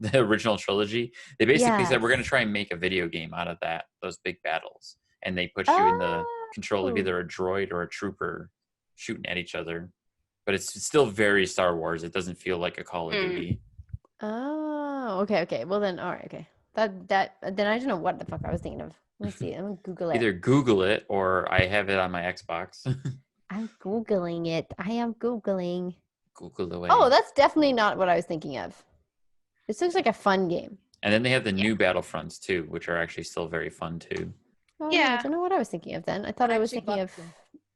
the original trilogy. They basically said, we're going to try and make a video game out of those big battles. And they put you in the control of either a droid or a trooper shooting at each other. But it's still very Star Wars. It doesn't feel like a Call of Duty. Oh, okay. Well then, all right, okay. Then I don't know what the fuck I was thinking of. Let me see. I'm gonna Google it. Either Google it or I have it on my Xbox. I'm Googling it. I am Googling. Google away. Oh, that's definitely not what I was thinking of. This looks like a fun game. And then they have the new Battlefronts too, which are actually still very fun too. Oh, yeah. I don't know what I was thinking of then. I thought I was thinking of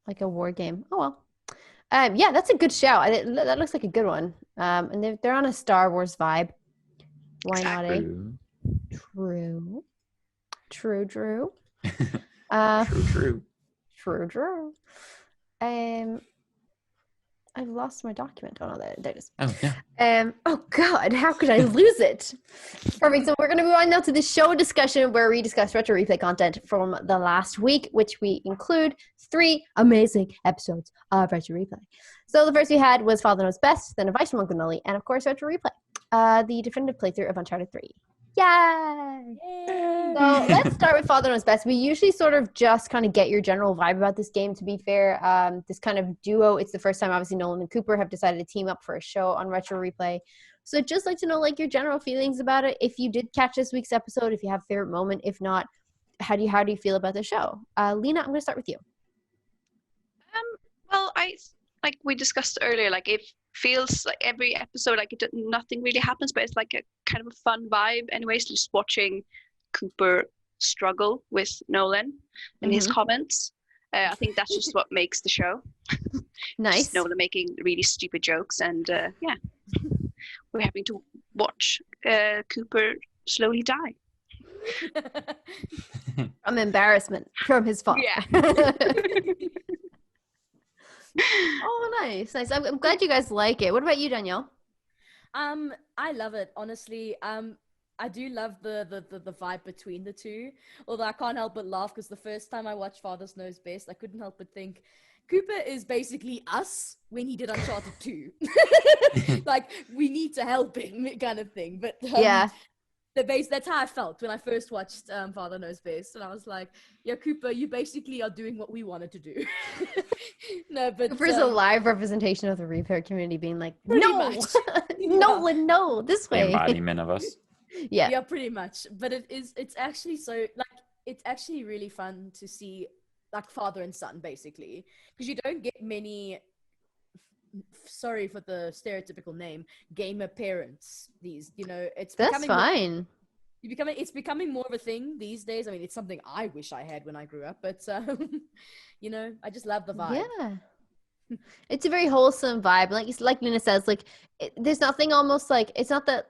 like a war game. Oh well. Yeah, that's a good shout. That looks like a good one. And they're on a Star Wars vibe. Why not? True. True. I've lost my document. Oh no, there it is. Oh yeah. Oh God, how could I lose it? Perfect. So we're going to move on now to the show discussion where we discuss retro replay content from the last week, which we include 3 amazing episodes of retro replay. So the first we had was Father Knows Best, then Advice from Uncle Nolly, and of course retro replay, the definitive playthrough of Uncharted 3. Yay! So let's start with Father Knows Best. We usually sort of just kind of get your general vibe about this game, to be fair. This kind of duo, it's the first time obviously Nolan and Cooper have decided to team up for a show on Retro Replay. So I'd just like to know like your general feelings about it. If you did catch this week's episode, if you have a favorite moment, if not, how do you feel about the show? Lina, I'm going to start with you. Well, like we discussed earlier, like it feels like every episode like nothing really happens, but it's like a kind of a fun vibe anyways, just watching Cooper struggle with Nolan and his comments. I think that's just what makes the show. Nice. Just Nolan making really stupid jokes, and yeah, we're having to watch Cooper slowly die from embarrassment from his fault. Yeah. Oh, nice. I'm glad you guys like it. What about you, Danielle? I love it, honestly. I do love the vibe between the two, although I can't help but laugh because the first time I watched Father Knows Best, I couldn't help but think Cooper is basically us when he did Uncharted 2. Like, we need to help him kind of thing. But yeah. That's how I felt when I first watched Father Knows Best, and I was like, "Yeah, Cooper, you basically are doing what we wanted to do." No, but Cooper's a live representation of the repair community, being like, "No, Nolan, no, this way." The embodiment of us. Yeah, pretty much. But it's actually so like it's actually really fun to see like father and son basically, because you don't get many. Sorry for the stereotypical name, gamer parents. It's that's fine. It's becoming more of a thing these days. I mean, it's something I wish I had when I grew up, but I just love the vibe. Yeah, it's a very wholesome vibe. Like Lina says, like there's nothing almost like it's not that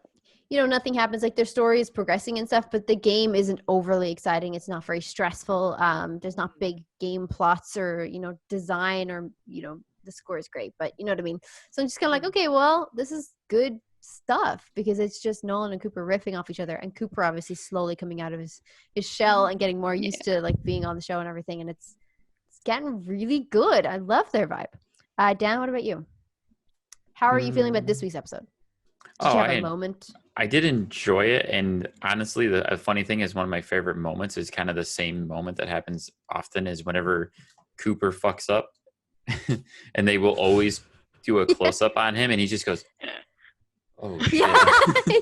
nothing happens. Like their story is progressing and stuff, but the game isn't overly exciting. It's not very stressful. There's not big game plots or design or the score is great, but you know what I mean? So I'm just kind of like, okay, well, this is good stuff because it's just Nolan and Cooper riffing off each other, and Cooper obviously slowly coming out of his shell and getting more used to like being on the show and everything, and it's getting really good. I love their vibe. Dan, what about you? How are you feeling about this week's episode? Did you have a moment? I did enjoy it, and honestly, the funny thing is one of my favorite moments is kind of the same moment that happens often is whenever Cooper fucks up. And they will always do a close-up on him, and he just goes, "Oh shit!"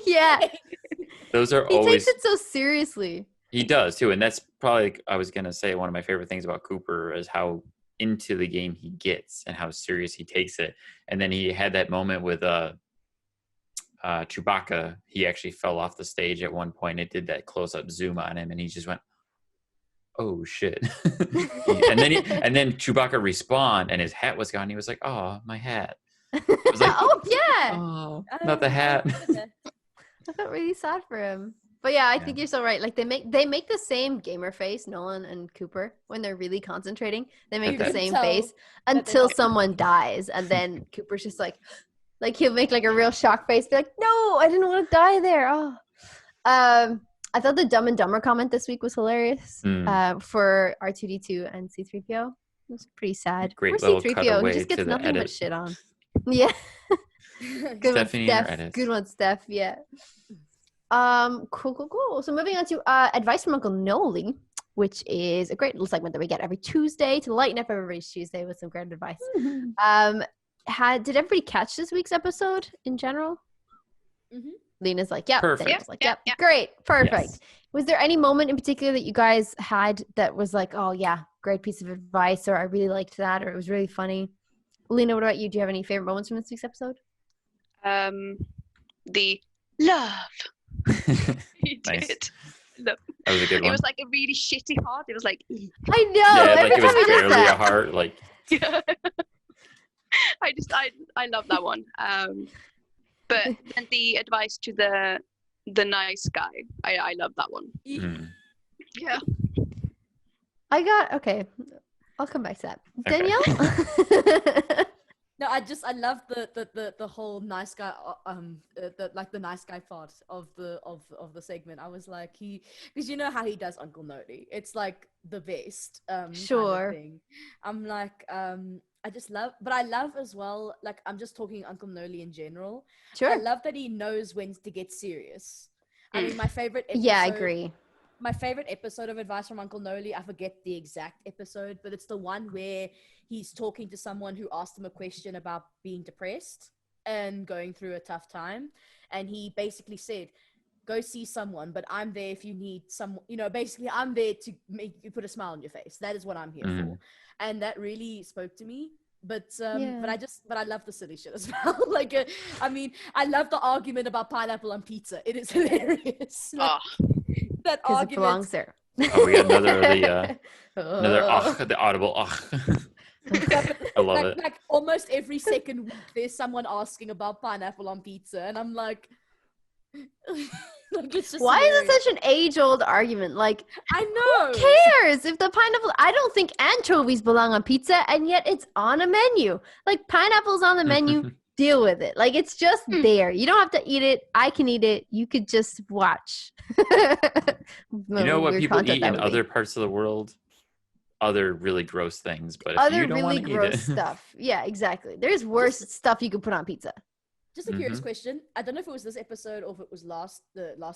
Yeah. Those are he always. He takes it so seriously. He does too, and that's probably I was gonna say one of my favorite things about Cooper is how into the game he gets and how serious he takes it. And then he had that moment with Chewbacca. He actually fell off the stage at one point. It did that close-up zoom on him, and he just went, "Oh shit!" and then Chewbacca respawned, and his hat was gone. He was like, "Oh, my hat." I was like, "Oh yeah, oh, not the hat." I felt really sad for him, but yeah, I think you're so right. Like they make the same gamer face, Nolan and Cooper, when they're really concentrating. They make the same face until someone dies, and then Cooper's just like he'll make like a real shock face, be like, "No, I didn't want to die there." Oh, I thought the Dumb and Dumber comment this week was hilarious for R2-D2 and C-3PO. It was pretty sad. Great Poor little C-3PO, cutaway he just gets to the nothing edit. but shit on. Yeah. Good one, Stephanie Steph. Redis. Good one, Steph. Yeah. Cool. So moving on to advice from Uncle Nolan, which is a great little segment that we get every Tuesday to lighten up everybody's Tuesday with some great advice. Did everybody catch this week's episode in general? Mm-hmm. Lina's like, yep. Perfect. Daniel's like, yep. Great. Perfect. Yes. Was there any moment in particular that you guys had that was like, oh yeah, great piece of advice, or I really liked that, or it was really funny? Lina, what about you? Do you have any favorite moments from this week's episode? The love. He Nice. did. Look. That was a good one. It was like a really shitty heart. It was like, I know. Yeah, every like it was time he does barely that. a heart. Like, yeah. I love that one. But and the advice to the nice guy, I love that one. Yeah. Okay. I'll come back to that. Okay. Danielle? No, I love the whole nice guy the nice guy part of the segment. I was like, because you know how he does Uncle Noli. It's like the best Sure. kind of thing. I'm like I love as well, like I'm just talking Uncle Noli in general. Sure. I love that he knows when to get serious. I mean, my favorite episode, yeah, I agree. My favorite episode of advice from Uncle Noli, I forget the exact episode, but it's the one where he's talking to someone who asked him a question about being depressed and going through a tough time. And he basically said, go see someone, but I'm there if you need some, basically I'm there to make you put a smile on your face. That is what I'm here for. And that really spoke to me. But I love the silly shit as well. Like, I mean, I love the argument about pineapple on pizza. It is hilarious. Like, that argument. It belongs there. Oh, we got another the audible I love it. Like almost every second week, there's someone asking about pineapple on pizza, and I'm like, it's just why hilarious. is it such an age-old argument? Like, I know. Who cares if the pineapple? I don't think anchovies belong on pizza, and yet it's on a menu. Like, pineapple's on the menu. Deal with it. Like, it's just there. You don't have to eat it. I can eat it. You could just watch. You know what people eat in other parts of the world? Other really gross things, but if other you don't really want to gross eat it. stuff. Yeah, exactly. There's worse stuff you could put on pizza. Just a curious question. I don't know if it was this episode or if it was last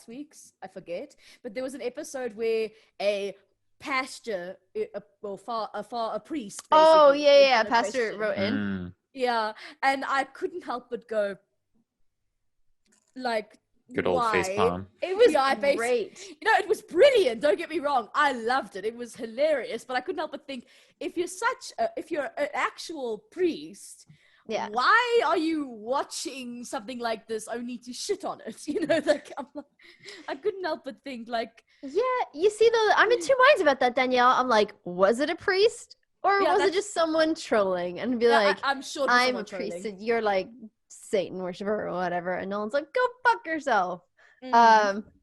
week's. I forget. But there was an episode where a pastor, a priest. Oh yeah. Pastor wrote in. Yeah, and I couldn't help but go, like, good old face palm. It was great. It was brilliant. Don't get me wrong. I loved it. It was hilarious. But I couldn't help but think, if you're an actual priest, why are you watching something like this only to shit on it? I couldn't help but think, like. Yeah, you see, though, I'm in two minds about that, Danielle. I'm like, was it a priest? Or was it just someone trolling and be like, I'm sure I'm a priest and you're like Satan worshiper or whatever, and Nolan's like, go fuck yourself.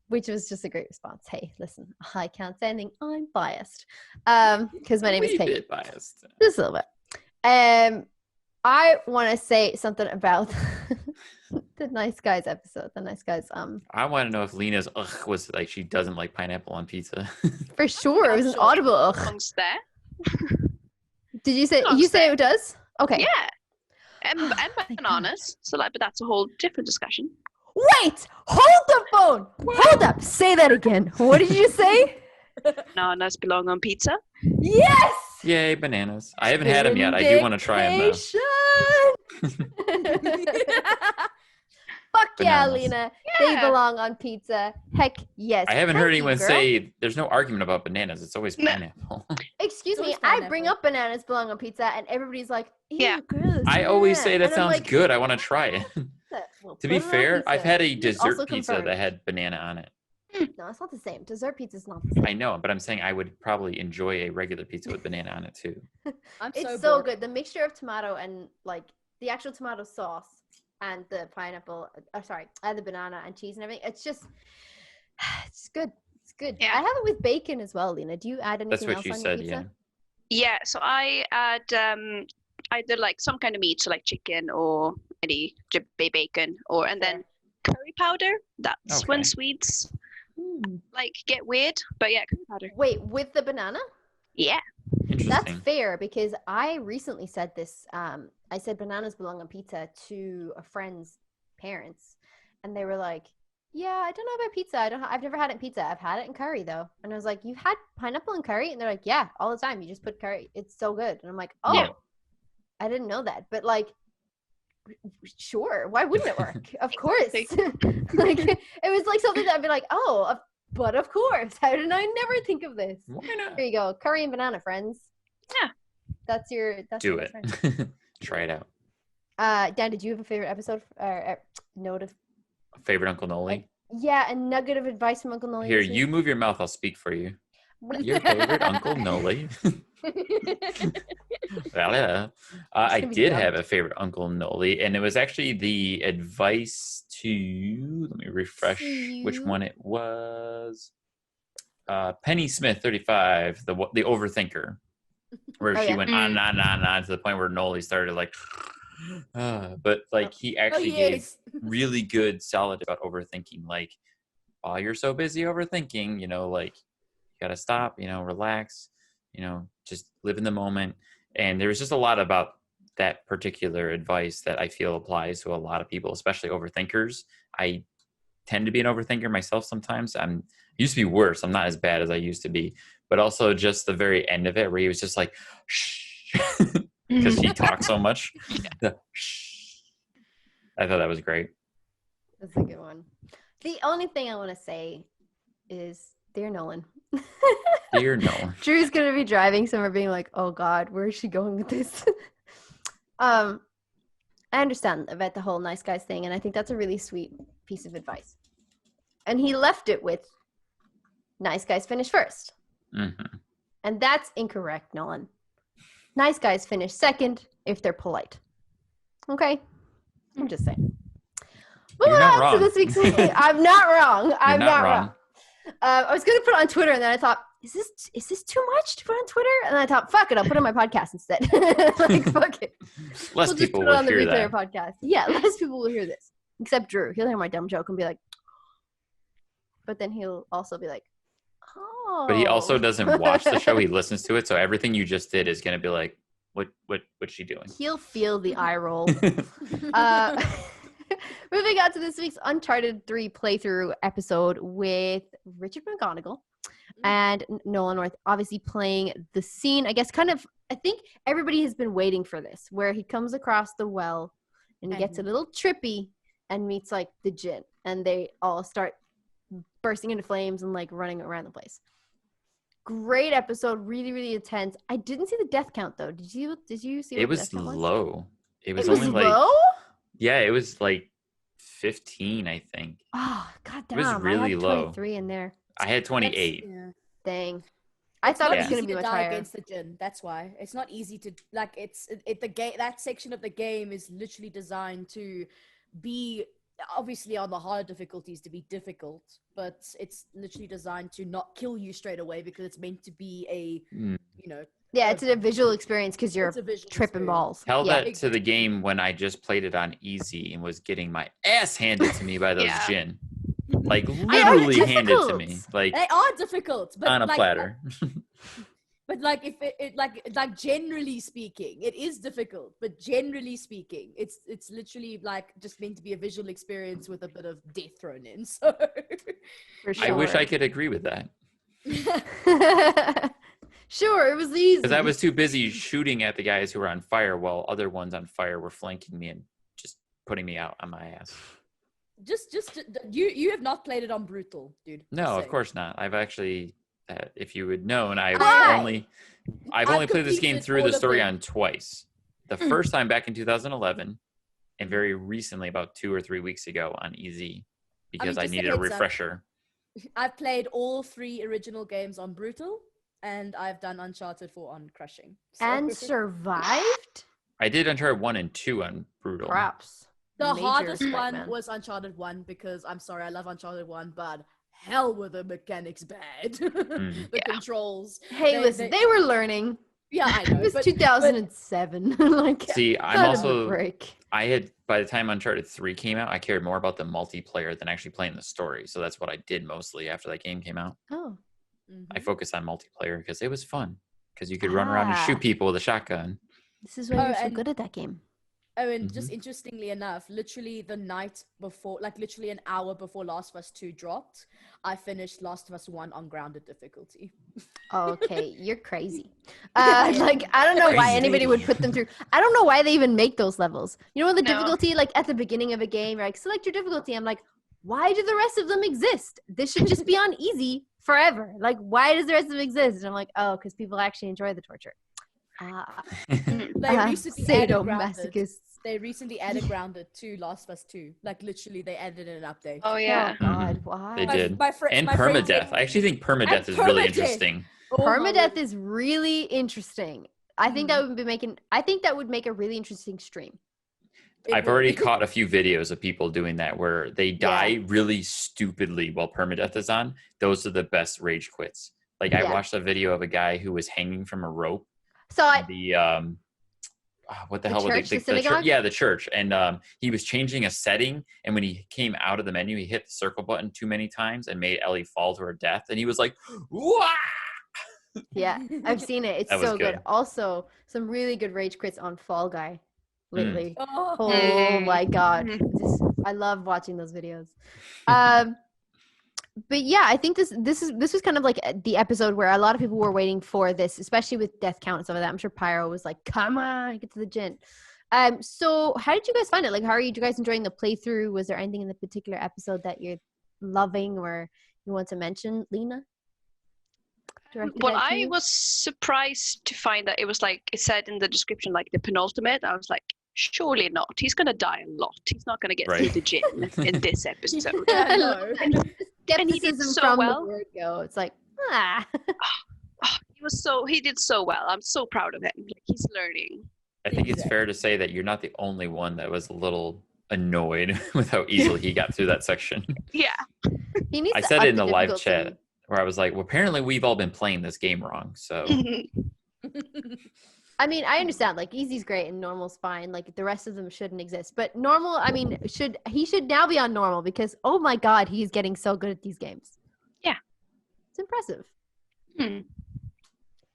Which was just a great response. Hey, listen, I can't say anything. I'm biased. Because my name is Pagan. Biased. Just a little bit. I want to say something about the Nice Guys episode. The Nice Guys. I want to know if Lina's ugh was like she doesn't like pineapple on pizza. For sure, it was an audible ugh. Did you say it does? Okay. Yeah. And bananas. So but that's a whole different discussion. Wait! Hold the phone! Hold up! Say that again. What did you say? Bananas belong on pizza. Yes! Yay, bananas. I haven't had them yet. I do want to try them though. Fuck Bananas. yeah, Lina. They belong on pizza. Heck yes. I haven't heard anyone say there's no argument about bananas. It's always pineapple. Excuse me. I bring up bananas belong on pizza and everybody's like, ew, gross. I always say that and sounds like, good. I want to try it. Well, to be fair, I've had a dessert pizza confirmed. that had banana on it. No, it's not the same. Dessert pizza is not the same. I know, but I'm saying I would probably enjoy a regular pizza with banana on it too. It's so good. The mixture of tomato and like the actual tomato sauce and the pineapple, and the banana and cheese and everything. It's just, it's good. It's good. Yeah. I have it with bacon as well, Lina. Do you add anything That's what else you on said, your pizza? yeah. Yeah, so I add either like some kind of meat, so like chicken or any bacon, and then curry powder. That's when Swedes like get weird. But yeah, curry powder. Wait, with the banana? Yeah. Oh Interesting. That's fair because I recently said this. I said bananas belong on pizza to a friend's parents, and they were like, "Yeah, I don't know about pizza. I've never had it in pizza. I've had it in curry though." And I was like, "You've had pineapple in curry?" And they're like, "Yeah, all the time. You just put curry. It's so good." And I'm like, "Oh, Yeah. I didn't know that." But like, sure, why wouldn't it work? Of course. Like it was like something that I'd be like, "Oh, but of course. How did I never think of this?" Why not? There you go, curry and banana, friends. Yeah. That's your. Do your it. best friend. Try it out. Dan, did you have a favorite episode or note of? Favorite Uncle Noli? Yeah, a nugget of advice from Uncle Noli. Here, this week? you move your mouth. I'll speak for you. Your favorite Uncle Noli? I did have a favorite Uncle Noli, and it was actually the advice to. Let me refresh which one it was. Penny Smith, 35, the overthinker, where she went on and on to the point where Noli started like. But like he actually gave really good solid about overthinking. Like, oh, you're so busy overthinking, like you gotta stop, relax, just live in the moment. And there was just a lot about that particular advice that I feel applies to a lot of people, especially overthinkers. I tend to be an overthinker myself sometimes. Used to be worse. I'm not as bad as I used to be, but also just the very end of it where he was just like, shh, because he talks so much. I thought that was great. That's a good one. The only thing I want to say is, dear Nolan. Dear Nolan. Drew's going to be driving somewhere being like, oh God, where is she going with this? I understand about the whole nice guys thing, and I think that's a really sweet piece of advice. And he left it with, nice guys finish first. Mm-hmm. And that's incorrect, Nolan. Nice guys finish second if they're polite. Okay? I'm just saying. You're not wrong. To this week's I'm not wrong. I'm not wrong. I was going to put it on Twitter, and then I thought, is this too much to put on Twitter? And then I thought, fuck it, I'll put it on my podcast instead. Like, fuck it. Less people will hear that. Podcast. Yeah, less people will hear this. Except Drew. He'll hear my dumb joke and be like, but then he'll also be like, oh. But he also doesn't watch the show. He listens to it. So everything you just did is going to be like, what's she doing? He'll feel the eye roll. Moving on to this week's Uncharted 3 playthrough episode with Richard McGonigal and Nolan North, obviously playing the scene. I guess I think everybody has been waiting for this, where he comes across the well and he gets a little trippy and meets like the djinn, and they all start bursting into flames and like running around the place. Great episode, really, really intense. I didn't see the death count though. Did you see? It was low. It was only like low? Yeah, it was like 15, I think. Oh, goddamn! It was really low. 23 in there. I had 28. Dang. I thought it was going to be much higher. Against the djinn. That's why it's not easy to like. The game. That section of the game is literally designed to be obviously on the hard difficulties to be difficult, but it's literally designed to not kill you straight away because it's meant to be a Yeah, it's a visual experience because you're tripping balls. Tell that to the game when I just played it on easy and was getting my ass handed to me by those djinn. Like literally handed to me. Like they are difficult, but on a platter. But like if it like generally speaking, it is difficult. But generally speaking, it's literally like just meant to be a visual experience with a bit of death thrown in. So For sure. I wish I could agree with that. Sure, it was easy. Because I was too busy shooting at the guys who were on fire while other ones on fire were flanking me and just putting me out on my ass. Just you have not played it on brutal, dude. No, of course not. I've actually, if you had known, I've only played this game through the story on twice. The first time back in 2011, and very recently, about 2 or 3 weeks ago, on easy, because I needed a refresher. I've played all 3 original games on brutal, and I've done Uncharted 4 on crushing. So. And survived? I did Uncharted 1 and 2 on brutal. Props. The hardest one was Uncharted 1 because I'm sorry, I love Uncharted 1, but hell were the mechanics bad. The controls. Hey, listen, they were learning. Yeah, I know. It was 2007. Like, see, I'm also. I had, by the time Uncharted 3 came out, I cared more about the multiplayer than actually playing the story. So that's what I did mostly after that game came out. Oh. I focused on multiplayer because it was fun. because you could run around and shoot people with a shotgun. This is why you're so good at that game. Oh, and just interestingly enough, literally the night before, like literally an hour before Last of Us 2 dropped, I finished Last of Us 1 on grounded difficulty. Okay, you're crazy. Like, I don't know why anybody would put them through. I don't know why they even make those levels. You know, the difficulty, like at the beginning of a game, you're like, select your difficulty. I'm like, why do the rest of them exist? This should just be on easy forever. Like, why does the rest of them exist? And I'm like, oh, because people actually enjoy the torture. They recently added grounded to Last of Us 2. Like literally, they added an update. Oh yeah. Oh God, why? They did. And permadeath. I actually think permadeath is really interesting. Permadeath is really interesting. I think that would make a really interesting stream. I've already caught a few videos of people doing that where they die really stupidly while permadeath is on. Those are the best rage quits. Like I watched a video of a guy who was hanging from a rope. So what the hell was it? The church? Yeah, the church. And he was changing a setting, and when he came out of the menu, he hit the circle button too many times and made Ellie fall to her death. And he was like, "Wah!" Yeah, I've seen it. It's so good. Also, some really good rage quits on Fall Guy lately. Oh my God, I love watching those videos. But yeah, I think this was kind of like the episode where a lot of people were waiting for this, especially with death count and stuff like that. I'm sure Pyro was like, come on, get to the gin. So how did you guys find it? Like, how are you guys enjoying the playthrough? Was there anything in the particular episode that you're loving or you want to mention, Lina? Well, I was surprised to find that it was like, it said in the description, like the penultimate. I was like, surely not. He's going to die a lot. He's not going to get through the gin in this episode. And he did so well. The word go. It's like, he did so well. I'm so proud of him. Like, he's learning. I think it's fair to say that you're not the only one that was a little annoyed with how easily he got through that section. Yeah. I said it in the live chat where I was like, well, apparently we've all been playing this game wrong. So I mean, I understand, like, easy's great and normal's fine. Like, the rest of them shouldn't exist. But normal, I mean, he should now be on normal because, oh my God, he's getting so good at these games. Yeah. It's impressive.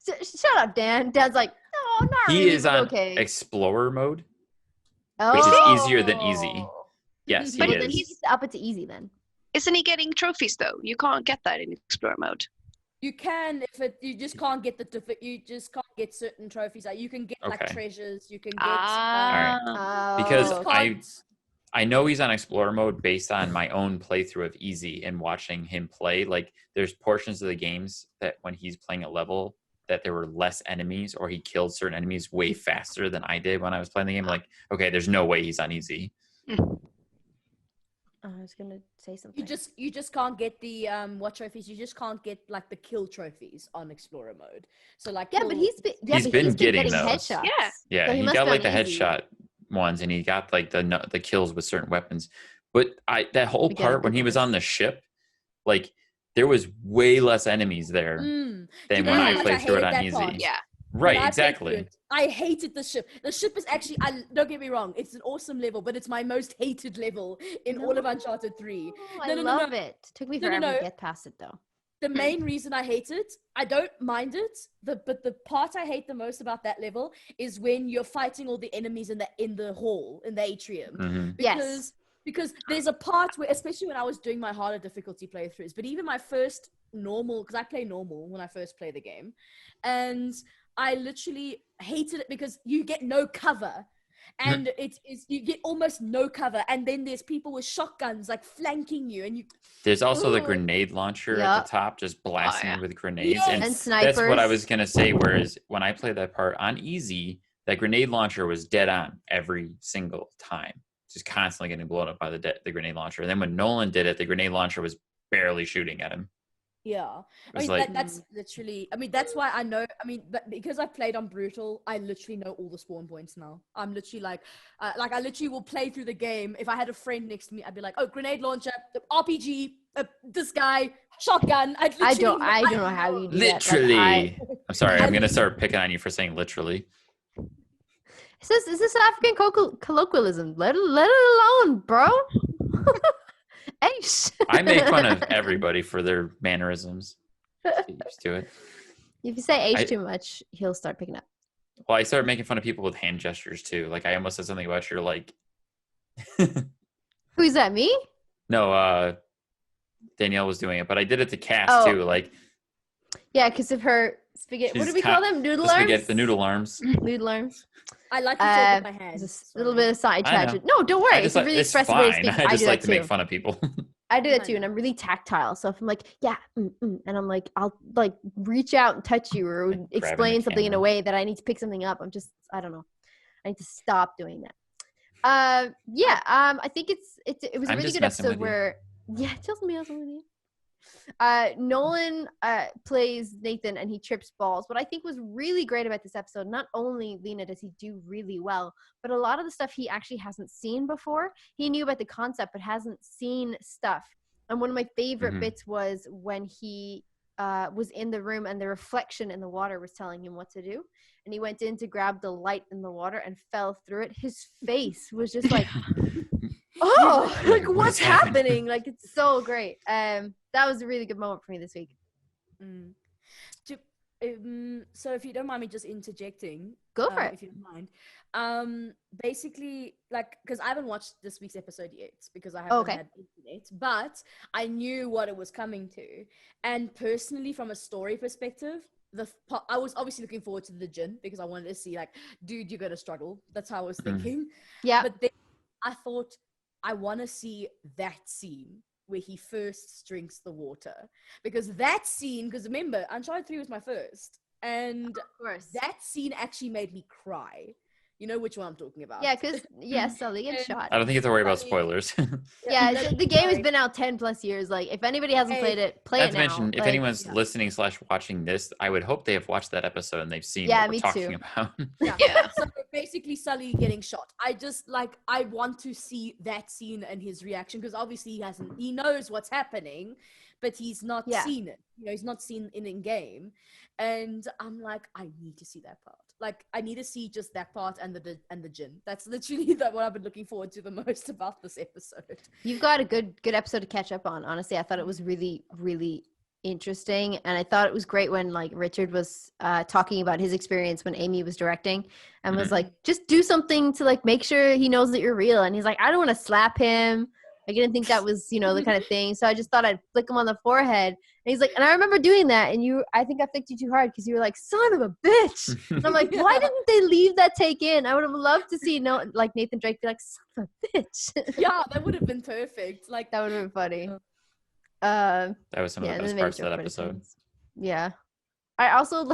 Shut up, Dan. Dan's like, no, not really. He is on Explorer mode, which is easier than easy. Yes, he is. He needs to up it to easy then. Isn't he getting trophies, though? You can't get that in Explorer mode. You can you just can't get you just can't get certain trophies. Like you can get like treasures. You can get because I know he's on Explorer mode based on my own playthrough of Easy and watching him play. Like there's portions of the games that when he's playing a level that there were less enemies or he killed certain enemies way faster than I did when I was playing the game. Like, okay, there's no way he's on Easy. I was gonna say something. You just can't get the what trophies? You just can't get like the kill trophies on Explorer mode. So like but he's been getting those. Headshots. Yeah, so he got like the headshot ones, and he got like the kills with certain weapons. But that whole part when he was on the ship, like there was way less enemies there than when I played through it on Easy. Part. Yeah. Right, exactly. I hated the ship. The ship is actually, don't get me wrong, it's an awesome level, but it's my most hated level in all of Uncharted 3. I love it. Took me forever to get past it, though. The main reason I hate it, I don't mind it, but the part I hate the most about that level is when you're fighting all the enemies in the hall, in the atrium. Because there's a part where, especially when I was doing my harder difficulty playthroughs, but even my first normal, because I play normal when I first play the game, and I literally hated it because you get no cover and you get almost no cover. And then there's people with shotguns like flanking you there's also the grenade launcher at the top, just blasting you with grenades. And snipers. That's what I was going to say. Whereas when I played that part on Easy, that grenade launcher was dead on every single time, just constantly getting blown up by the grenade launcher. And then when Nolan did it, the grenade launcher was barely shooting at him. Yeah, I mean, that's literally, I mean, that's why I know, I mean, but because I played on Brutal, I literally know all the spawn points now. I'm literally like I literally will play through the game. If I had a friend next to me, I'd be like, oh, grenade launcher, RPG, this guy, shotgun. I don't know how you do literally. That. Like, I'm sorry, I'm going to start picking on you for saying literally. Is this an African colloquialism? Let it alone, bro. I make fun of everybody for their mannerisms. Get used to it. If you say H too much, he'll start picking up. Well, I started making fun of people with hand gestures too. Like I almost said something about your like. Who's that? Me? No, Danielle was doing it, but I did it to Cass too. Like, yeah, because of her spaghetti. What do we call them? Noodle arms. The noodle arms. Noodle arms. I like to talk with my hands. A little bit of side tangent. No, don't worry. It's a really expressive way to speak. I just like to make fun of people. I do that too, and I'm really tactile. So if I'm like, yeah, and I'm like, I'll like reach out and touch you or explain something in a way that I need to pick something up. I don't know. I need to stop doing that. I think it was a really good episode where tell me else with you. Nolan plays Nathan and he trips balls. What I think was really great about this episode, not only Lina does he do really well, but a lot of the stuff he actually hasn't seen before. He knew about the concept but hasn't seen stuff. And one of my favorite bits was when he was in the room and the reflection in the water was telling him what to do. And he went in to grab the light in the water and fell through it. His face was just like, oh, like what's happening? Like it's so great. That was a really good moment for me this week. So if you don't mind me just interjecting, go for it. If you don't mind. Basically, like, because I haven't watched this week's episode yet because I haven't had internet, but I knew what it was coming to. And personally, from a story perspective, I was obviously looking forward to the gin because I wanted to see, like, dude, you're gonna struggle. That's how I was thinking. Yeah. But then I thought, I want to see that scene where he first drinks the water, because that scene, because remember, Uncharted 3 was my first, and of course, that scene actually made me cry. You know which one I'm talking about? Yeah, because Sully gets shot. I don't think you have to worry about spoilers. The game has been out 10 plus years. Like, if anybody hasn't played it, play it now. Not to mention, if anyone's listening / watching this, I would hope they have watched that episode and they've seen what we're talking about. So basically, Sully getting shot. I want to see that scene and his reaction, because obviously he knows what's happening, but he's not seen it. You know, he's not seen it in game. And I'm like, I need to see that part. Like, I need to see just that part and the gin. That's literally what I've been looking forward to the most about this episode. You've got a good episode to catch up on. Honestly, I thought it was really, really interesting, and I thought it was great when like Richard was talking about his experience when Amy was directing, and was like, just do something to like make sure he knows that you're real. And he's like, I don't want to slap him. I didn't think that was, the kind of thing. So I just thought I'd flick him on the forehead. And he's like, and I remember doing that. And I think I flicked you too hard because you were like, son of a bitch. And I'm like, why didn't they leave that take in? I would have loved to see Nathan Drake be like, son of a bitch. Yeah, that would have been perfect. Like, that would have been funny. That was some of the best parts of that episode. Yeah. I also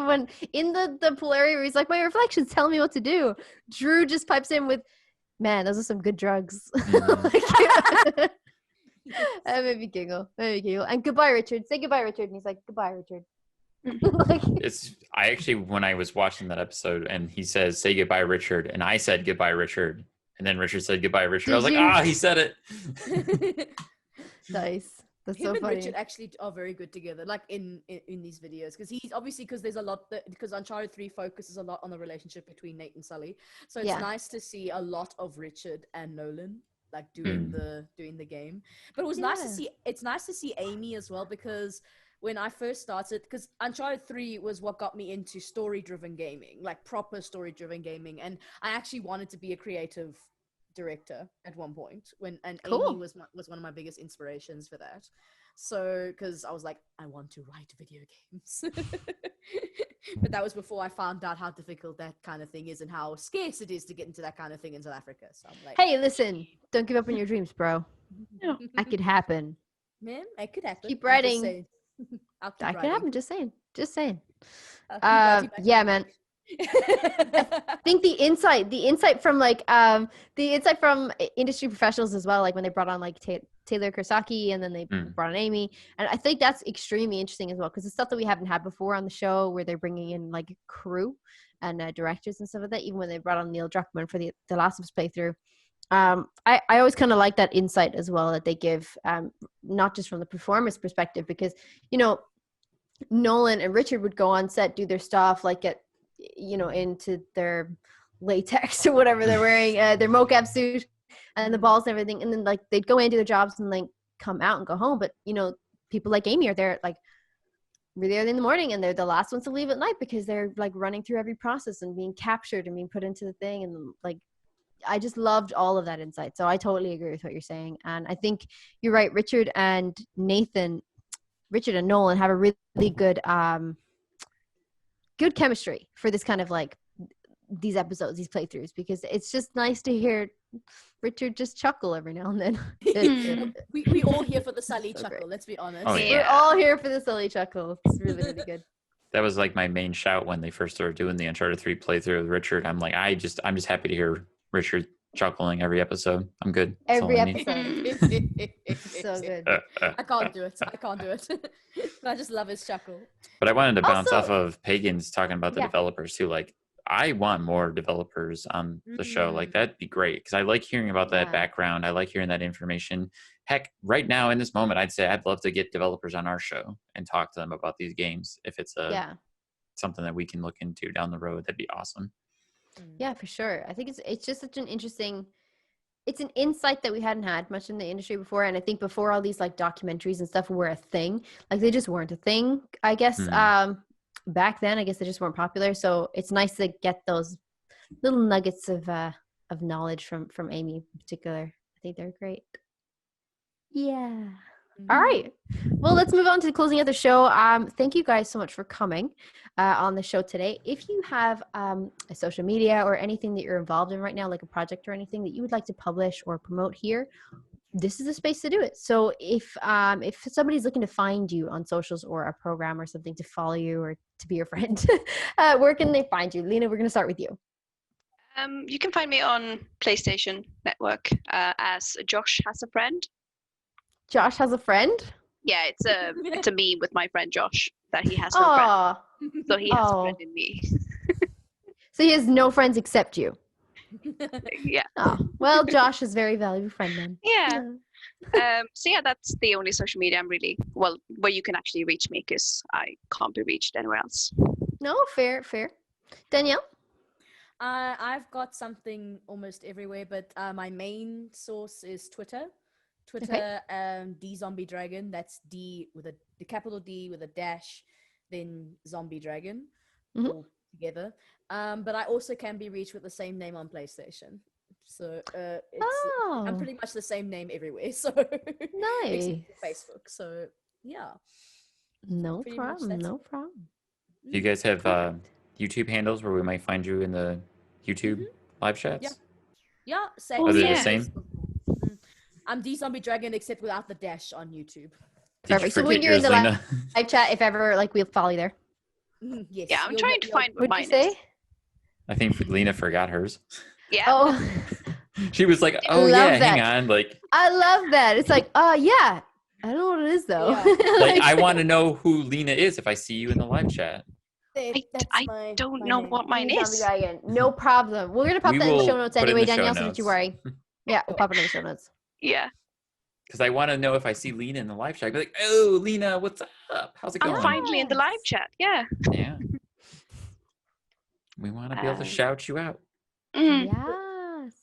when in the pool area where he's like, my reflections tell me what to do, Drew just pipes in with, man, those are some good drugs. That made me giggle. And goodbye, Richard. Say goodbye, Richard. And he's like, goodbye, Richard. I actually, when I was watching that episode and he says, say goodbye, Richard. And I said, goodbye, Richard. And then Richard said, goodbye, Richard. I was like, he said it. Nice. That's Him so and funny. Richard actually are very good together, like in these videos, because he's obviously, because there's a lot because Uncharted 3 focuses a lot on the relationship between Nate and Sully, so it's nice to see a lot of Richard and Nolan like doing the game. But it was nice to see Amy as well, because when I first started, because Uncharted 3 was what got me into story-driven gaming, like proper story-driven gaming, and I actually wanted to be a creative director at one point Amy was one of my biggest inspirations for that. So because I was like, I want to write video games. But that was before I found out how difficult that kind of thing is and how scarce it is to get into that kind of thing in South Africa. So I'm like, hey, listen, don't give up on your dreams, bro. That could happen. Man, it could happen. Keep writing. That could happen. Just saying. Yeah, man. I think the insight from industry professionals as well, like when they brought on like Taylor Kursaki and then they brought on Amy, and I think that's extremely interesting as well, because it's stuff that we haven't had before on the show, where they're bringing in like crew and directors and stuff like that. Even when they brought on Neil Druckmann for the Last of Us playthrough, I always kind of like that insight as well that they give, not just from the performance perspective, because Nolan and Richard would go on set, do their stuff, like get into their latex or whatever they're wearing, their mocap suit and the balls and everything, and then like they'd go in, do their jobs and like come out and go home. But people like Amy are there like really early in the morning, and they're the last ones to leave at night because they're like running through every process and being captured and being put into the thing. And like, I just loved all of that insight. So I totally agree with what you're saying. And I think you're right. Richard and Nolan have a really good, good chemistry for this kind of like these episodes, these playthroughs, because it's just nice to hear Richard just chuckle every now and then. we all here for the Sully So chuckle. great. Let's be honest. Oh, yeah. We're all here for the silly chuckle. It's really, really good. That was like my main shout when they first started doing the Uncharted 3 playthrough with Richard. I'm like, I'm just happy to hear Richard chuckling every episode. I'm good. That's Every all I need. episode. So good. I can't do it. I just love his chuckle. But I wanted to bounce Also- off of Pagan's talking about the Yeah. developers too. Like, I want more developers on the show. Like, that'd be great because I like hearing about that Yeah. background. I like hearing that information. Heck, right now in this moment, I'd say I'd love to get developers on our show and talk to them about these games. If it's something that we can look into down the road, that'd be awesome. Yeah, for sure. I think it's just such an interesting, it's an insight that we hadn't had much in the industry before. And I think before all these like documentaries and stuff were a thing, like they just weren't a thing, I guess. Back then, I guess they just weren't popular. So it's nice to get those little nuggets of knowledge from Amy in particular. I think they're great. Yeah. All right. Well, let's move on to the closing of the show. Thank you guys so much for coming on the show today. If you have a social media or anything that you're involved in right now, like a project or anything that you would like to publish or promote here, this is the space to do it. So if somebody's looking to find you on socials or a program or something to follow you or to be your friend, where can they find you? Lina, we're going to start with you. You can find me on PlayStation Network as Josh Has a Friend. Josh has a friend? Yeah, it's a meme with my friend Josh that he has no friend. Oh, So he has a Oh. friend in me. so he has no friends except you. Yeah. Oh, well, Josh is a very valuable friend then. Yeah. So yeah, that's the only social media I'm really where you can actually reach me because I can't be reached anywhere else. No, fair. Danielle? I've got something almost everywhere, but my main source is Twitter. Twitter, D Zombie Dragon. That's D with the capital D with a dash, then Zombie Dragon, all together. But I also can be reached with the same name on PlayStation. So I'm pretty much the same name everywhere. So Nice. except for Facebook. So yeah. No Pretty much problem. that's No it. problem. Do you guys have YouTube handles where we might find you in the YouTube live chats? Yeah. Same. Oh, Are they yeah. the same? I'm D Zombie Dragon except without the dash on YouTube. Did you Perfect. So forget when you're in yours, the Lina? live chat, if ever, like, we'll follow you there. Yes. Yeah, I'm trying to find what What'd you mine say? is. I think Lina forgot hers. Yeah. Oh, She was like, "Oh Love yeah, that. hang on." Like, I love that. It's like, yeah. I don't know what it is, though. Yeah. like I want to know who Lina is if I see you in the live chat. I don't know what mine Zombie is. Dragon. No problem. We're going to pop We that in the will show notes put it in anyway, the show Danielle, so don't you notes. worry. Yeah, we'll pop it in the show notes. Yeah. Because I want to know if I see Lina in the live chat. I'd be like, "Oh, Lina, what's up? How's it going?" I'm finally in the live chat. Yeah. Yeah. We want to be able to shout you out. Mm. Yes.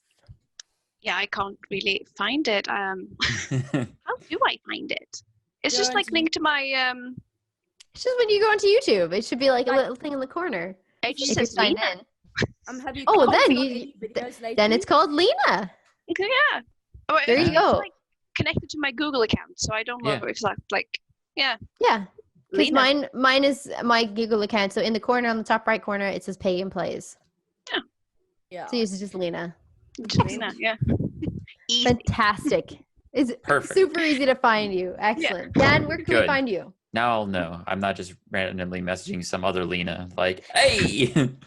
Yeah, I can't really find it. How do I find it? It's Go just like into- linked to my It's just when you go onto YouTube, it should be like a little thing in the corner. it just If you're says signed Lina. in. Have you Oh, got then any videos lately? Then it's called Lina. Yeah. Oh, There you it's go. like connected to my Google account, so I don't know Yeah. if it's like Yeah. Because Lina. mine is my Google account. So in the corner, on the top right corner, it says Pagan Plays. Yeah. So it's just Lina. Lina, yeah. Easy. Fantastic. It's Perfect. super easy to find you. Excellent. Dan, where can we Good. find you? Now I'll know. I'm not just randomly messaging some other Lina like, "Hey," You and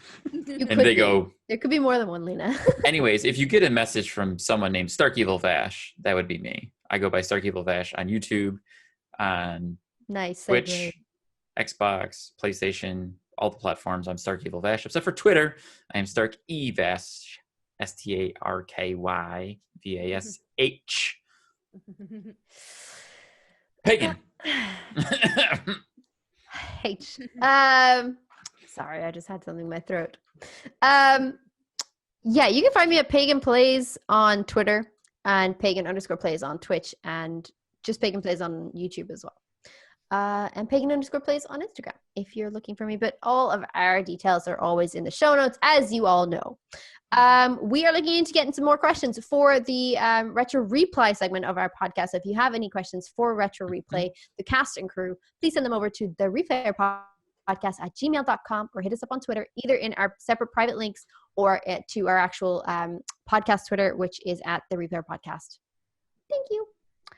could they be. go. There could be more than one Lina. Anyways, if you get a message from someone named Stark Evil Vash, that would be me. I go by Stark Evil Vash on YouTube, on Nice. Twitch, segue. Xbox, PlayStation, all the platforms. I'm Stark Evil Vash, except for Twitter. I am Stark E Vash, StarkyVash. Pagan. H. Sorry, I just had something in my throat. Yeah, you can find me at Pagan Plays on Twitter and Pagan_Plays on Twitch and just Pagan Plays on YouTube as well. and Pagan_plays on Instagram if you're looking for me. But all of our details are always in the show notes, as you all know. We are looking into getting some more questions for the Retro Replay segment of our podcast. So if you have any questions for Retro Replay, the cast and crew, please send them over to thereplayerpodcast@gmail.com or hit us up on Twitter, either in our separate private links or to our actual podcast Twitter, which is @thereplayerpodcast. Thank you.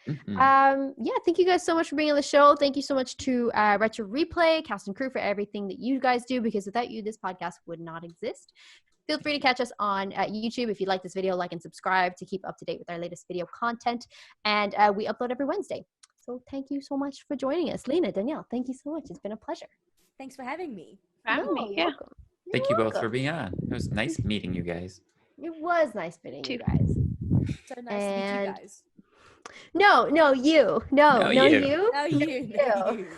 Thank you guys so much for being on the show. Thank you so much to Retro Replay, cast and crew, for everything that you guys do, because without you, this podcast would not exist. Feel free to catch us on YouTube. If you like this video, like and subscribe to keep up to date with our latest video content. And we upload every Wednesday. So thank you so much for joining us. Lina, Danielle, thank you so much. It's been a pleasure. Thanks for having me. You're welcome. Thank you both for being on. It was nice meeting you guys. It was nice meeting you guys. So nice to meet you guys. No, you. No, you. No, you.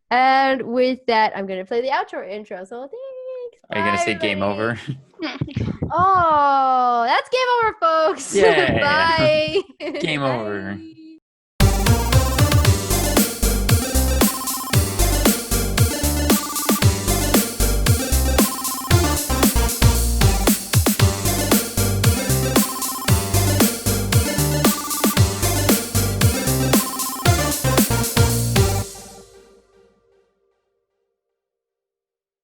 And with that, I'm going to play the outro intro. So thanks. Are you going to say game over? Oh, that's game over, folks. Yeah. Bye. Game over. Bye.